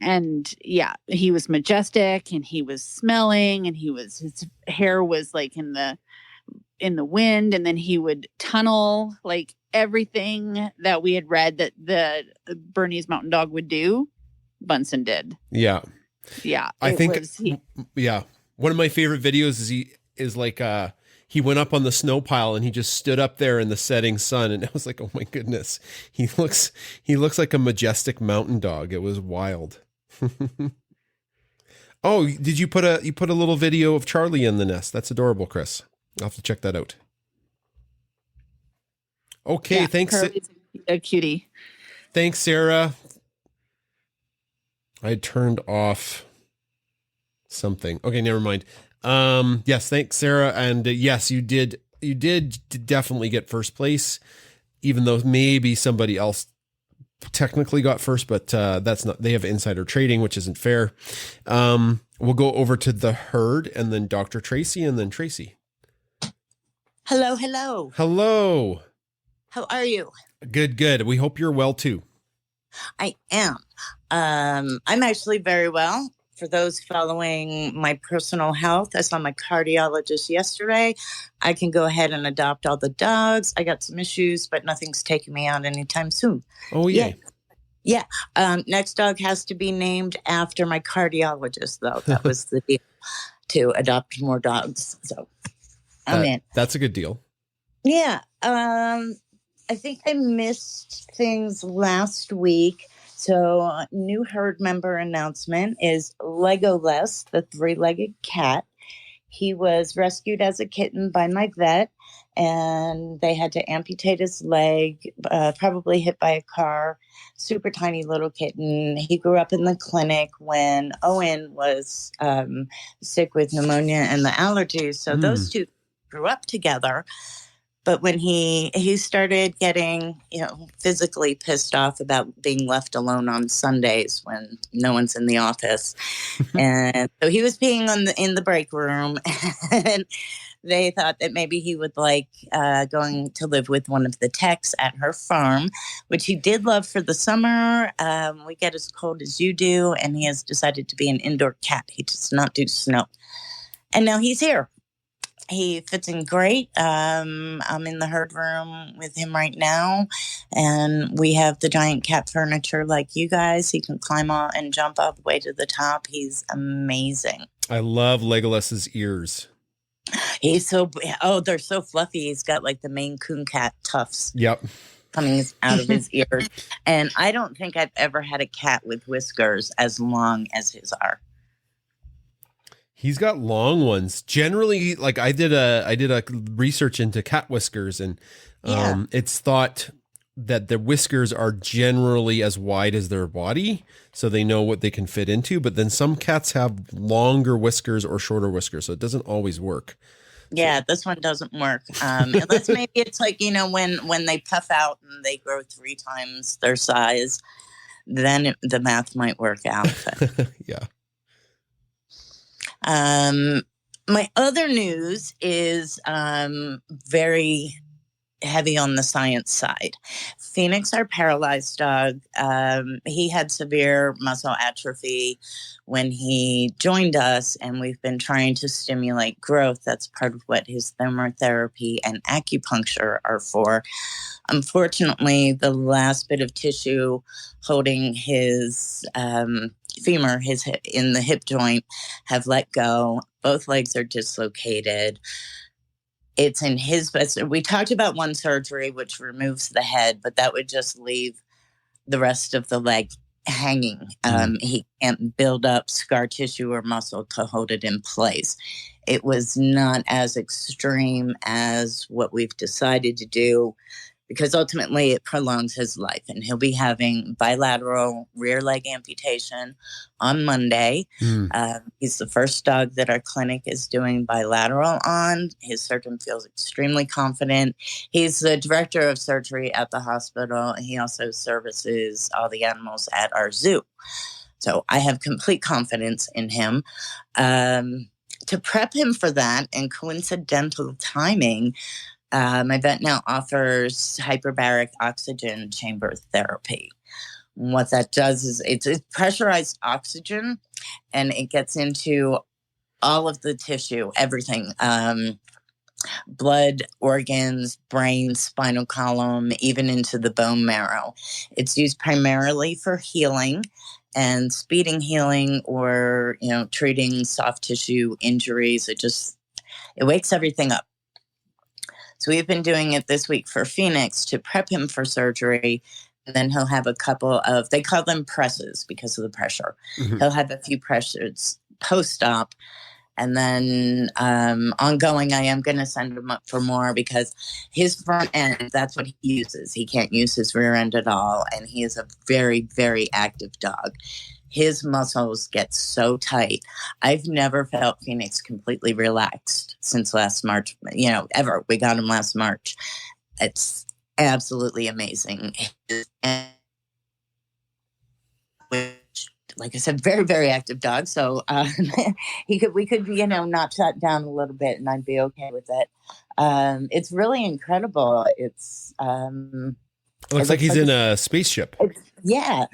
And yeah, he was majestic and he was smelling and his hair was like in the wind, and then he would tunnel like everything that we had read that the Bernese Mountain Dog would do, Bunsen did.
Yeah.
Yeah.
I think one of my favorite videos he went up on the snow pile and he just stood up there in the setting sun, and I was like, oh my goodness, he looks like a majestic mountain dog. It was wild. Oh, did you put a little video of Charlie in the nest? That's adorable, Kris. I'll have to check that out. Okay, yeah, thanks.
Charlie's a cutie.
Thanks, Sarah. I turned off something. Okay, never mind. Yes, thanks, Sarah. And yes, you did definitely get first place, even though maybe somebody else technically got first, but that's not, they have insider trading, which isn't fair. We'll go over to the herd and then Dr. Tracy and then Tracy.
Hello, hello.
Hello.
How are you?
Good. We hope you're well too.
I am. I'm actually very well. For those following my personal health, I saw my cardiologist yesterday. I can go ahead and adopt all the dogs. I got some issues, but nothing's taking me out anytime soon.
Oh, yeah.
Yeah. Next dog has to be named after my cardiologist, though. That was the deal, to adopt more dogs. So I'm in.
That's a good deal.
Yeah. I think I missed things last week. So new herd member announcement is Legolas, the 3-legged cat. He was rescued as a kitten by my vet, and they had to amputate his leg, probably hit by a car. Super tiny little kitten. He grew up in the clinic when Owen was sick with pneumonia and the allergies. So those two grew up together. But when he started getting, physically pissed off about being left alone on Sundays when no one's in the office. And so he was peeing in the break room. And they thought that maybe he would like going to live with one of the techs at her farm, which he did love for the summer. We get as cold as you do, and he has decided to be an indoor cat. He does not do snow. And now he's here. He fits in great. I'm in the herd room with him right now, and we have the giant cat furniture like you guys. He can climb out and jump all the way to the top. He's amazing.
I love Legolas's ears.
He's they're so fluffy. He's got like the Maine Coon cat tufts.
Yep.
Coming out of his ears. And I don't think I've ever had a cat with whiskers as long as his are.
He's got long ones. Generally, like I did a research into cat whiskers, and it's thought that the whiskers are generally as wide as their body, so they know what they can fit into. But then some cats have longer whiskers or shorter whiskers, so it doesn't always work.
Yeah, this one doesn't work. Unless maybe it's like, when they puff out and they grow 3 times their size, then the math might work out.
Yeah.
My other news is very heavy on the science side. Phoenix, our paralyzed dog, he had severe muscle atrophy when he joined us, and we've been trying to stimulate growth. That's part of what his thermotherapy and acupuncture are for. Unfortunately, the last bit of tissue holding his femur, in the hip joint, have let go. Both legs are dislocated. It's in his best. We talked about one surgery, which removes the head, but that would just leave the rest of the leg hanging. He can't build up scar tissue or muscle to hold it in place. It was not as extreme as what we've decided to do, because ultimately it prolongs his life, and he'll be having bilateral rear leg amputation on Monday. He's the first dog that our clinic is doing bilateral on. His surgeon feels extremely confident. He's the director of surgery at the hospital, and he also services all the animals at our zoo. So I have complete confidence in him. To prep him for that, and coincidental timing, my vet now offers hyperbaric oxygen chamber therapy. What that does is it's pressurized oxygen, and it gets into all of the tissue, everything, blood, organs, brain, spinal column, even into the bone marrow. It's used primarily for healing and speeding healing, or, treating soft tissue injuries. It wakes everything up. So we've been doing it this week for Phoenix to prep him for surgery. And then he'll have a couple of, they call them presses because of the pressure. He'll have a few pressures post-op. And then ongoing, I am going to send him up for more, because his front end, that's what he uses. He can't use his rear end at all. And he is a very, very active dog. His muscles get so tight. I've never felt Phoenix completely relaxed since last March, ever. We got him last March. It's absolutely amazing. And which, like I said, very, very active dog. So we could, notch that down a little bit, and I'd be okay with it. It's really incredible. It
looks like he's in a spaceship.
Yeah,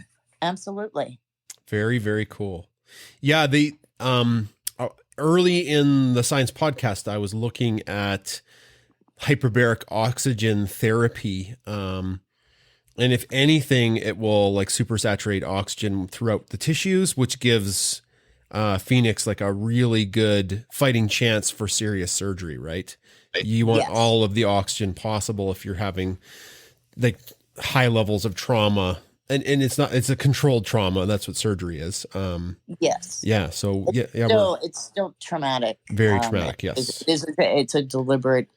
absolutely.
Very, very cool. Yeah, early in the Science Podcast, I was looking at hyperbaric oxygen therapy. And if anything, it will like supersaturate oxygen throughout the tissues, which gives Phoenix like a really good fighting chance for serious surgery, right? You want all of the oxygen possible if you're having like high levels of trauma. And it's a controlled trauma. That's what surgery is.
Yes.
Yeah. So
it's still traumatic.
Very traumatic. Yes.
It's a deliberate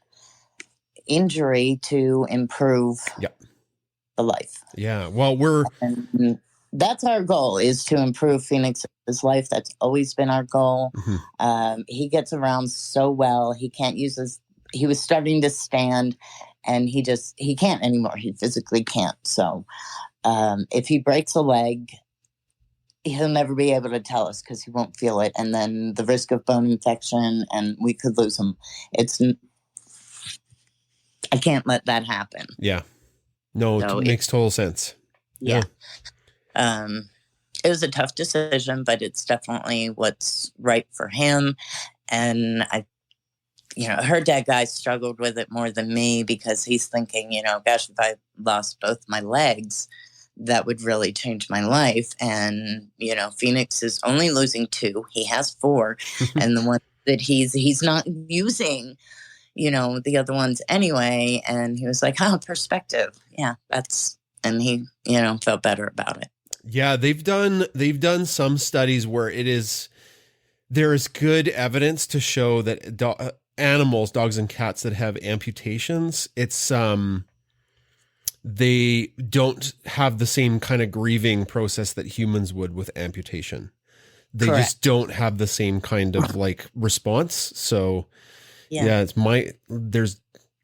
injury to improve the life.
Yeah. Well,
and that's our goal, is to improve Phoenix's life. That's always been our goal. He gets around so well. He can't use he was starting to stand, and he can't anymore. He physically can't. So, if he breaks a leg, he'll never be able to tell us because he won't feel it. And then the risk of bone infection, and we could lose him. I can't let that happen.
Yeah. No,
So
it makes total sense.
Yeah. It was a tough decision, but it's definitely what's right for him. And her dad guy struggled with it more than me because he's thinking, gosh, if I lost both my legs, that would really change my life. And, Phoenix is only losing 2. He has 4. And the one that he's not using, the other ones anyway. And he was like, perspective. Yeah, and he, felt better about it.
Yeah, they've done some studies where there is good evidence to show that animals, dogs and cats that have amputations, they don't have the same kind of grieving process that humans would with amputation. They
Correct.
just don't have the same kind of response. So yeah,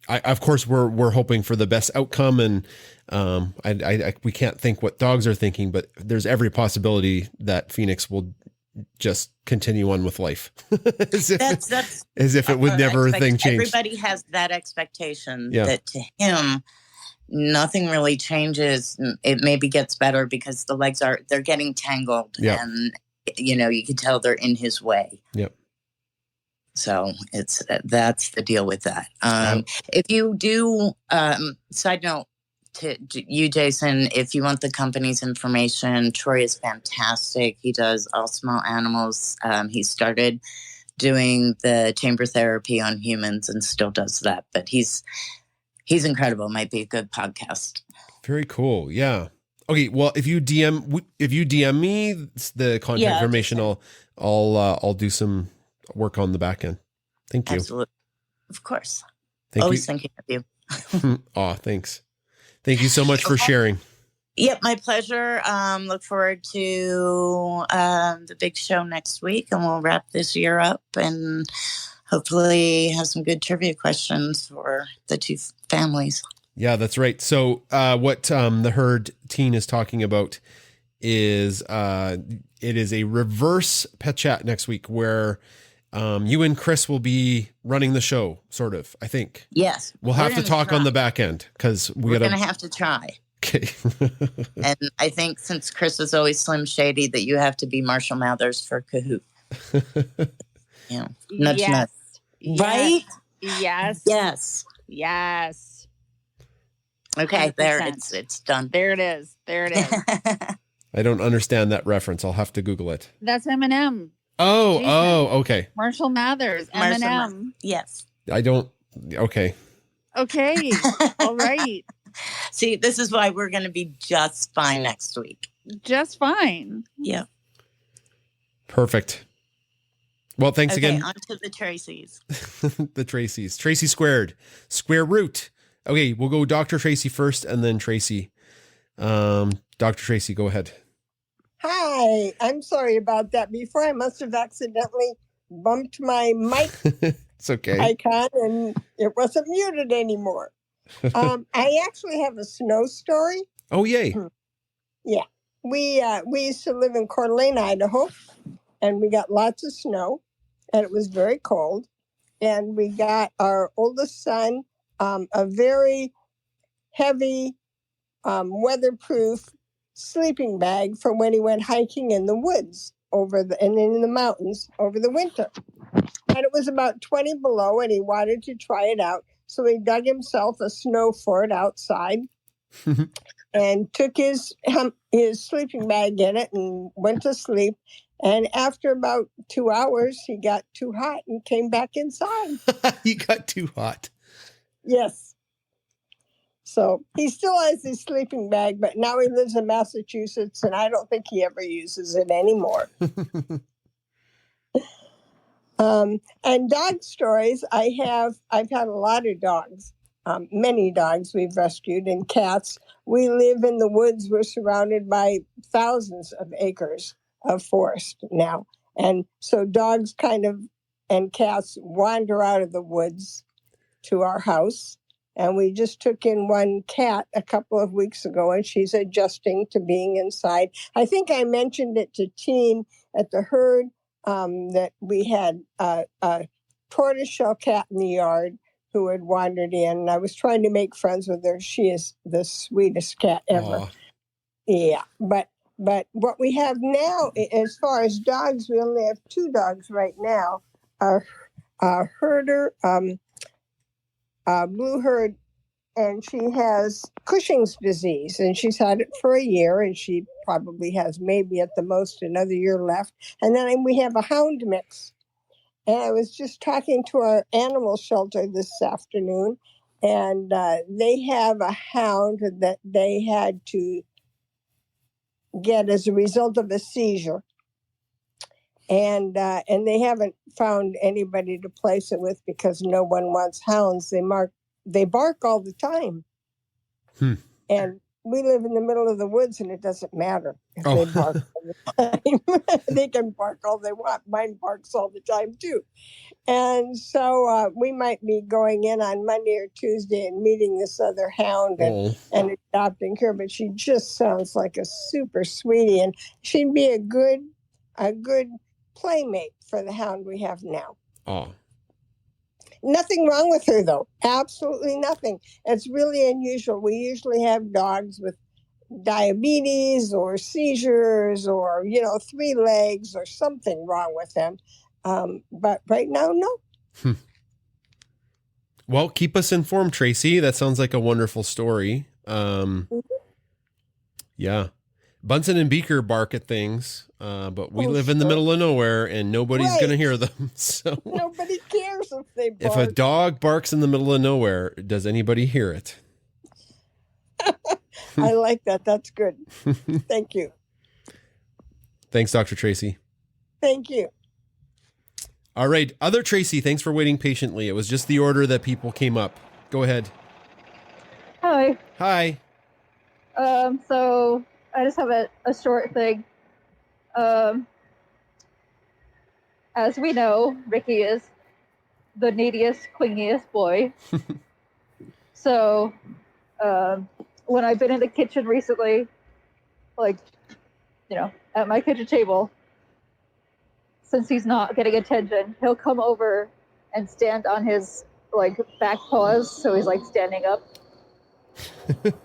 of course we're hoping for the best outcome, and we can't think what dogs are thinking, but there's every possibility that Phoenix will just continue on with life as if it would never thing change.
Everybody has that expectation that to him nothing really changes. It maybe gets better because the legs they're getting tangled, and you can tell they're in his way.
Yep.
So that's the deal with that. If you do, side note to you, Jason, if you want the company's information, Troy is fantastic. He does all small animals. He started doing the chamber therapy on humans and still does that, but he's incredible. Might be a good podcast.
Very cool. Yeah. Okay. Well, if you DM me the contact information, I'll do some work on the back end. Thank you.
Absolutely. Of course.
Always
thinking of you.
Oh, thanks. Thank you so much for sharing.
Yep, my pleasure. Look forward to the big show next week, and we'll wrap this year up and hopefully have some good trivia questions for the 2 families.
Yeah, that's right. So what the herd teen is talking about is it is a reverse pet chat next week where you and Kris will be running the show, sort of, I think.
Yes.
We'll have to talk on the back end because we're going to have
to try.
Okay.
And I think since Kris is always Slim Shady, that you have to be Marshall Mathers for Kahoot. Nudge,
yes.
nudge. Right?
Yes.
Yes.
Yes.
Okay,
100%.
there it's done.
There it is.
I don't understand that reference. I'll have to Google it.
That's Eminem.
Oh, okay.
Marshall Mathers, Eminem.
Yes.
I don't. Okay.
Okay. All right.
See, this is why we're going to be just fine next week.
Just fine.
Yeah.
Perfect. Well, thanks again.
On to the Tracys.
The Tracys. Tracy squared. Square root. Okay, we'll go Dr. Tracy first and then Tracy. Dr. Tracy, go ahead.
Hi, I'm sorry about that. Before I must have accidentally bumped my mic
It's okay.
icon and it wasn't muted anymore. I actually have a snow story.
Oh, yay.
Yeah. We used to live in Coeur d'Alene, Idaho, and we got lots of snow, and it was very cold. And we got our oldest son a very heavy, weatherproof sleeping bag for when he went hiking in the woods and in the mountains over the winter. And it was about 20 below, and he wanted to try it out. So he dug himself a snow fort outside and took his sleeping bag in it and went to sleep. And after about 2 hours, he got too hot and came back inside.
He got too hot.
Yes. So he still has his sleeping bag, but now he lives in Massachusetts, and I don't think he ever uses it anymore. And dog stories, I've had a lot of dogs, many dogs we've rescued, and cats. We live in the woods. We're surrounded by thousands of acres of forest now. And so dogs and cats wander out of the woods to our house. And we just took in one cat a couple of weeks ago, and she's adjusting to being inside. I think I mentioned it to Teen at the herd that we had a tortoiseshell cat in the yard who had wandered in. And I was trying to make friends with her. She is the sweetest cat ever.
Aw.
Yeah, but what we have now, as far as dogs, we only have 2 dogs right now. A herder, blue herd, and she has Cushing's disease, and she's had it for a year, and she probably has maybe at the most another year left. And then we have a hound mix. And I was just talking to our animal shelter this afternoon, and they have a hound that they had to get as a result of a seizure. And they haven't found anybody to place it with because no one wants hounds. They bark all the time. And we live in the middle of the woods, and it doesn't matter if they bark all the time. They can bark all they want. Mine barks all the time too. And so we might be going in on Monday or Tuesday and meeting this other hound and adopting her. But she just sounds like a super sweetie, and she'd be a good playmate for the hound we have now.
Oh.
Nothing wrong with her, though. Absolutely nothing. It's really unusual. We usually have dogs with diabetes or seizures or, 3 legs or something wrong with them. But right now, no.
Well, keep us informed, Tracy. That sounds like a wonderful story. Yeah. Bunsen and Beaker bark at things, but we live in the middle of nowhere and nobody's going to hear them. So
nobody cares if they bark.
If a dog barks in the middle of nowhere, does anybody hear it?
I like that. That's good. Thank you.
Thanks, Dr. Tracy.
Thank you.
All right. Other Tracy, thanks for waiting patiently. It was just the order that people came up. Go ahead.
Hi.
Hi.
So I just have a short thing. As we know, Ricky is the neediest, clingiest boy. So when I've been in the kitchen recently, at my kitchen table, since he's not getting attention, he'll come over and stand on his back paws, so he's standing up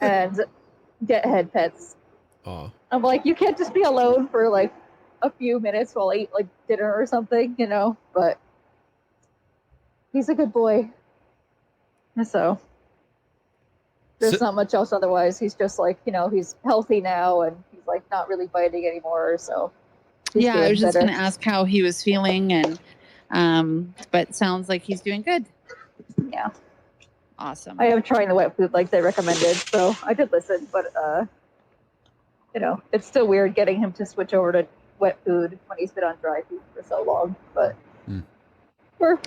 and get head pets.
Aw.
I'm like, you can't just be alone for a few minutes while I eat dinner or something, but he's a good boy. And so there's not much else otherwise. He's just he's healthy now and he's not really biting anymore. So
yeah, I was just going to ask how he was feeling and, but sounds like he's doing good.
Yeah.
Awesome.
I am trying the wet food like they recommended. So I did listen, but, it's still weird getting him to switch over to wet food when he's been on dry food for so long, but we're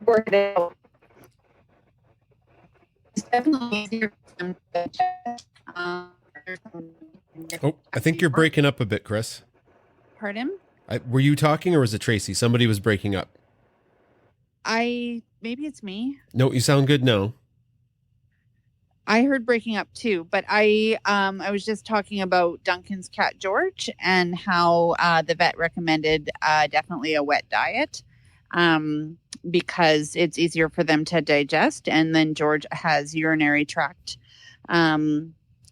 working it out.
It's definitely easier for them to,
Oh, I think you're breaking up a bit, Kris.
Pardon?
Were you talking or was it Tracy? Somebody was breaking up.
Maybe it's me.
No, you sound good now.
I heard breaking up too, but I was just talking about Duncan's cat George and how the vet recommended definitely a wet diet because it's easier for them to digest. And then George has urinary tract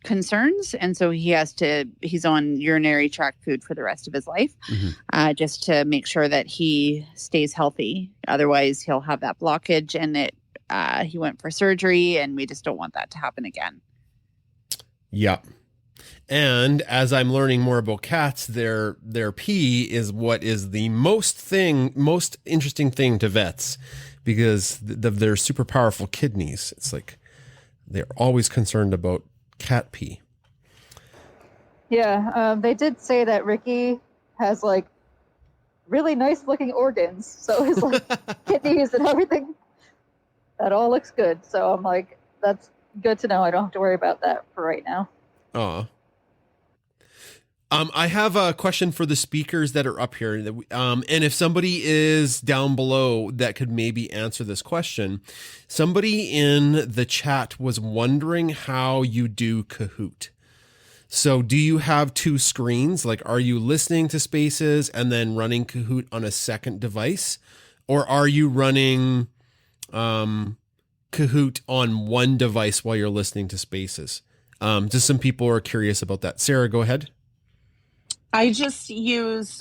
concerns, and so he's on urinary tract food for the rest of his life, just to make sure that he stays healthy. Otherwise, he'll have that blockage, and he went for surgery, and we just don't want that to happen again.
Yeah. And as I'm learning more about cats, their pee is what is the most interesting thing to vets because of their super powerful kidneys. It's they're always concerned about cat pee.
Yeah, they did say that Ricky has really nice looking organs. So his kidneys and everything, that all looks good. So I'm that's good to know. I don't have to worry about that for right now.
Aw. I have a question for the speakers that are up here. And if somebody is down below that could maybe answer this question, somebody in the chat was wondering how you do Kahoot. So do you have two screens? Like, are you listening to Spaces and then running Kahoot on a second device? Or are you running Kahoot on one device while you're listening to Spaces? Just some people are curious about that. Sarah, go ahead.
I just use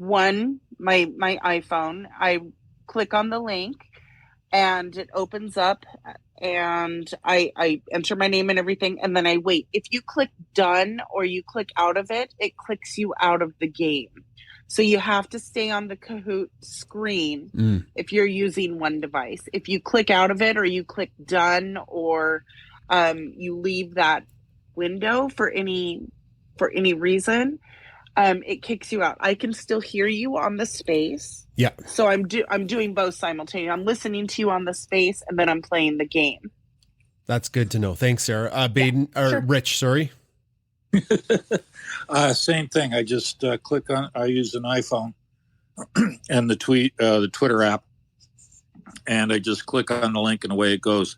my iPhone. I click on the link and it opens up and I enter my name and everything, and then I wait. If you click done or you click out of it, it clicks you out of the game. So you have to stay on the Kahoot screen if you're using one device. If you click out of it or you click done or you leave that window for any reason, it kicks you out. I can still hear you on the space.
Yeah.
So I'm doing both simultaneously. I'm listening to you on the space and then I'm playing the game.
That's good to know. Thanks, Sarah. Baden or
sure.
Rich, sorry.
Same thing. I just click on. I use an iPhone and the Twitter app, and I just click on the link and away it goes.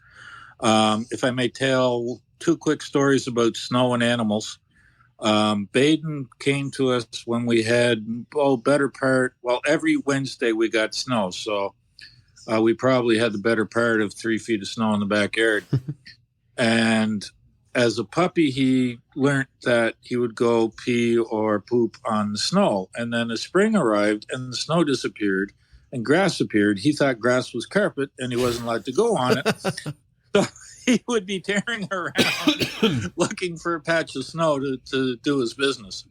If I may tell two quick stories about snow and animals. Baden came to us when we had every Wednesday we got snow, so we probably had the better part of 3 feet of snow in the backyard. And as a puppy, he learned that he would go pee or poop on the snow. And then the spring arrived and the snow disappeared and grass appeared. He thought grass was carpet and he wasn't allowed to go on it. So he would be tearing around looking for a patch of snow to do his business.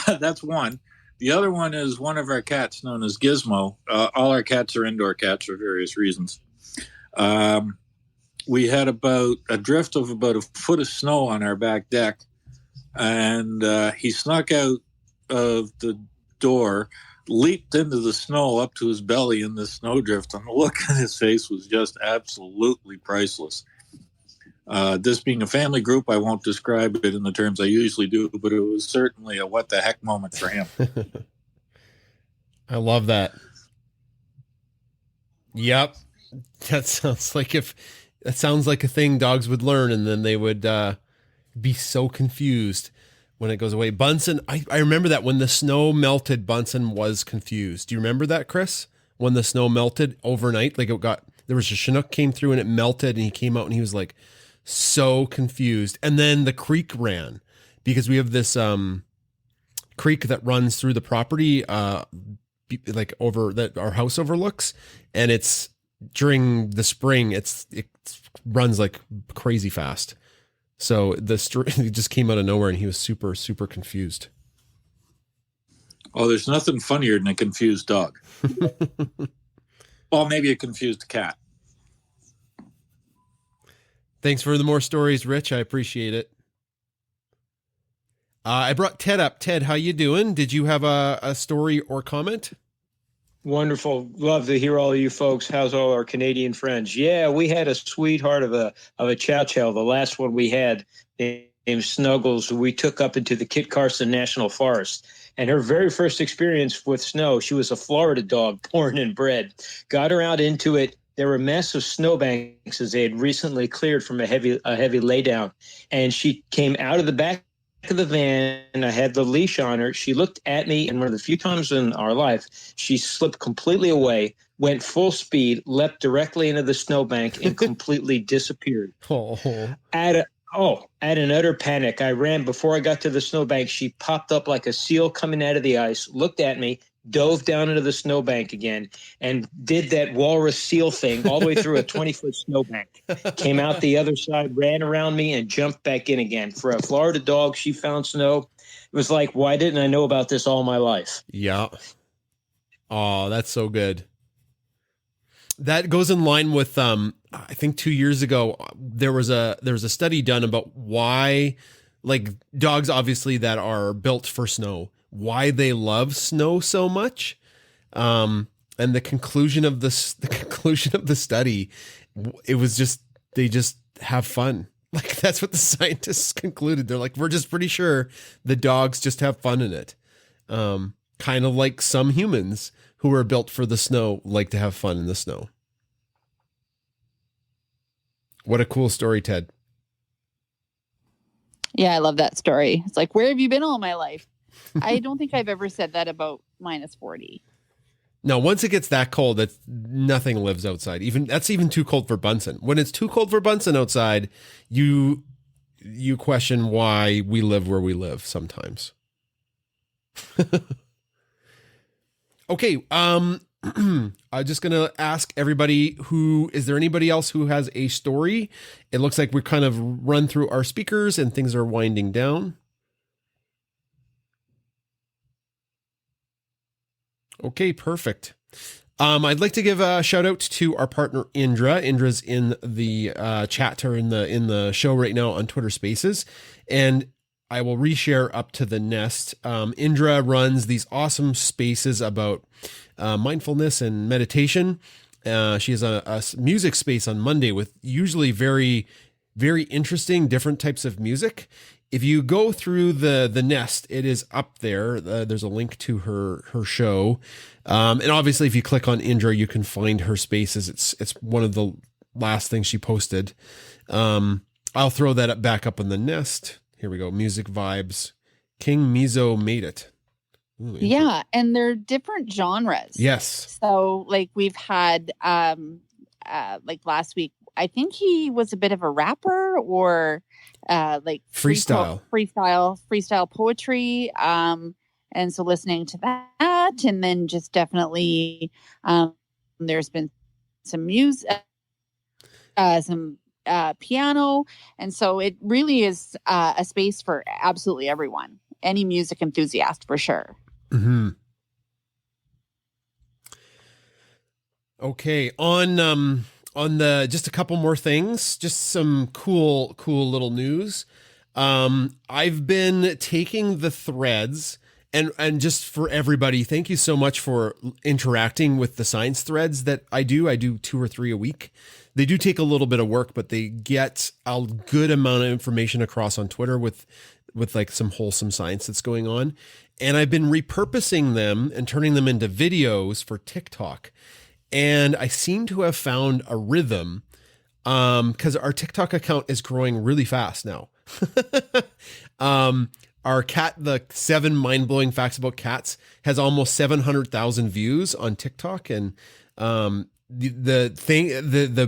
That's one. The other one is one of our cats known as Gizmo. All our cats are indoor cats for various reasons. We had about a drift of about a foot of snow on our back deck, and he snuck out of the door, leaped into the snow up to his belly in the snowdrift, and the look on his face was just absolutely priceless. This being a family group, I won't describe it in the terms I usually do, but it was certainly a what the heck moment for him.
I love that. Yep. That sounds like a thing dogs would learn, and then they would be so confused when it goes away. Bunsen, I remember that when the snow melted, Bunsen was confused. Do you remember that, Kris? When the snow melted overnight, like there was a Chinook came through and it melted, and he came out and he was like so confused. And then the creek ran because we have this creek that runs through the property, like over that our house overlooks, and it's during the spring, it runs like crazy fast. So it just came out of nowhere, and he was super, super confused.
Oh, there's nothing funnier than a confused dog. Well, maybe a confused cat.
Thanks for the more stories, Rich. I appreciate it. I brought Ted up. Ted, how you doing? Did you have a story or comment?
Wonderful. Love to hear all of you folks. How's all our Canadian friends? Yeah, we had a sweetheart of a chow chow. The last one we had named Snuggles, who we took up into the Kit Carson National Forest. And her very first experience with snow, she was a Florida dog, born and bred. Got her out into it. There were massive snowbanks as they had recently cleared from a heavy laydown. And she came out of the back of the van, and I had the leash on her. She looked at me, and one of the few times in our life, she slipped completely away, went full speed, leapt directly into the snowbank, and completely disappeared. At an utter panic, I ran. Before I got to the snowbank, she popped up like a seal coming out of the ice, looked at me, dove down into the snowbank again, and did that walrus seal thing all the way through a 20-foot snowbank. Came out the other side, ran around me, and jumped back in again. For a Florida dog, she found snow. It was like, why didn't I know about this all my life?
Yeah. Oh, that's so good. That goes in line with, I think 2 years ago, there was a study done about why, like, dogs obviously that are built for snow, why they love snow so much. And the conclusion of the study, it was just, they just have fun. Like, that's what the scientists concluded. They're like, we're just pretty sure the dogs just have fun in it. Kind of like some humans who are built for the snow like to have fun in the snow. What a cool story, Ted.
Yeah, I love that story. It's like, where have you been all my life? I don't think I've ever said that about -40.
No, once it gets that cold, that nothing lives outside. That's even too cold for Bunsen. When it's too cold for Bunsen outside, you question why we live where we live sometimes. Okay, I'm just gonna ask everybody is there anybody else who has a story? It looks like we kind of run through our speakers and things are winding down. Okay, perfect. I'd like to give a shout out to our partner Indra. Indra's in the chat or in the show right now on Twitter Spaces, and I will reshare up to the nest. Indra runs these awesome spaces about mindfulness and meditation. She has a music space on Monday with usually very, very interesting different types of music. If you go through the nest, it is up there. There's a link to her show. And obviously, if you click on Indra, you can find her spaces. It's one of the last things she posted. I'll throw that back up on the nest. Here we go. Music vibes. King Mizo made it. Ooh,
Yeah, and they're different genres.
yes.
So like we've had like last week, I think he was a bit of a rapper or like
Freestyle.
freestyle poetry. And so listening to that, and then just definitely there's been some music, some piano, and so it really is a space for absolutely everyone, any music enthusiast for sure.
Mm-hmm. Okay, on the just a couple more things, just some cool little news. I've been taking the threads and just for everybody, thank you so much for interacting with the science threads that I do. I do 2 or 3 a week. They do take a little bit of work, but they get a good amount of information across on Twitter with like some wholesome science that's going on. And I've been repurposing them and turning them into videos for TikTok. And I seem to have found a rhythm because our TikTok account is growing really fast now. Our cat, the 7 mind-blowing facts about cats, has almost 700,000 views on TikTok. And the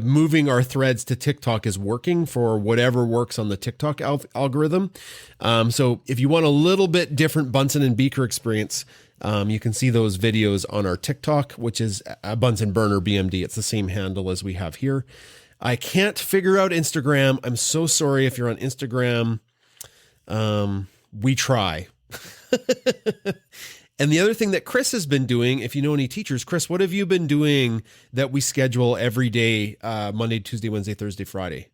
moving our threads to TikTok is working for whatever works on the TikTok algorithm. So if you want a little bit different Bunsen and Beaker experience, you can see those videos on our TikTok, which is a Bunsen Burner BMD. It's the same handle as we have here. I can't figure out Instagram. I'm so sorry if you're on Instagram. We try. And the other thing that Kris has been doing, if you know any teachers, Kris, what have you been doing that we schedule every day, Monday, Tuesday, Wednesday, Thursday, Friday?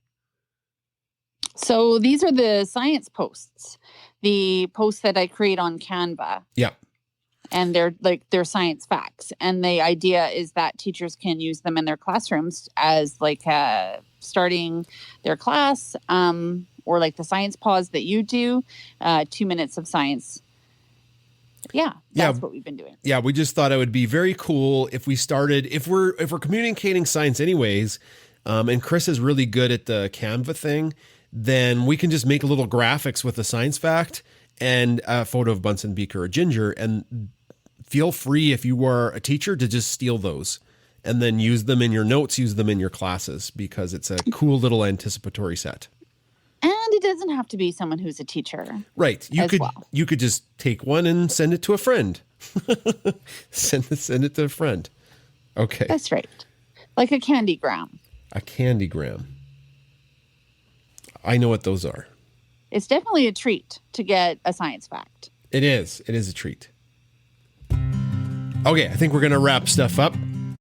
So these are the science posts, the posts that I create on Canva.
Yeah.
And they're science facts. And the idea is that teachers can use them in their classrooms as like starting their class, or like the science pause that you do, 2 minutes of science. Yeah, that's what we've been doing.
Yeah, we just thought it would be very cool if we started, if we're communicating science anyways, and Kris is really good at the Canva thing, then we can just make little graphics with a science fact and a photo of Bunsen, Beaker, or Ginger, and feel free if you are a teacher to just steal those and then use them in your notes, use them in your classes, because it's a cool little anticipatory set.
And it doesn't have to be someone who's a teacher.
Right. You could just take one and send it to a friend. send it to a friend. Okay.
That's right. Like a candygram.
A candygram. I know what those are.
It's definitely a treat to get a science fact.
It is. It is a treat. Okay, I think we're going to wrap stuff up.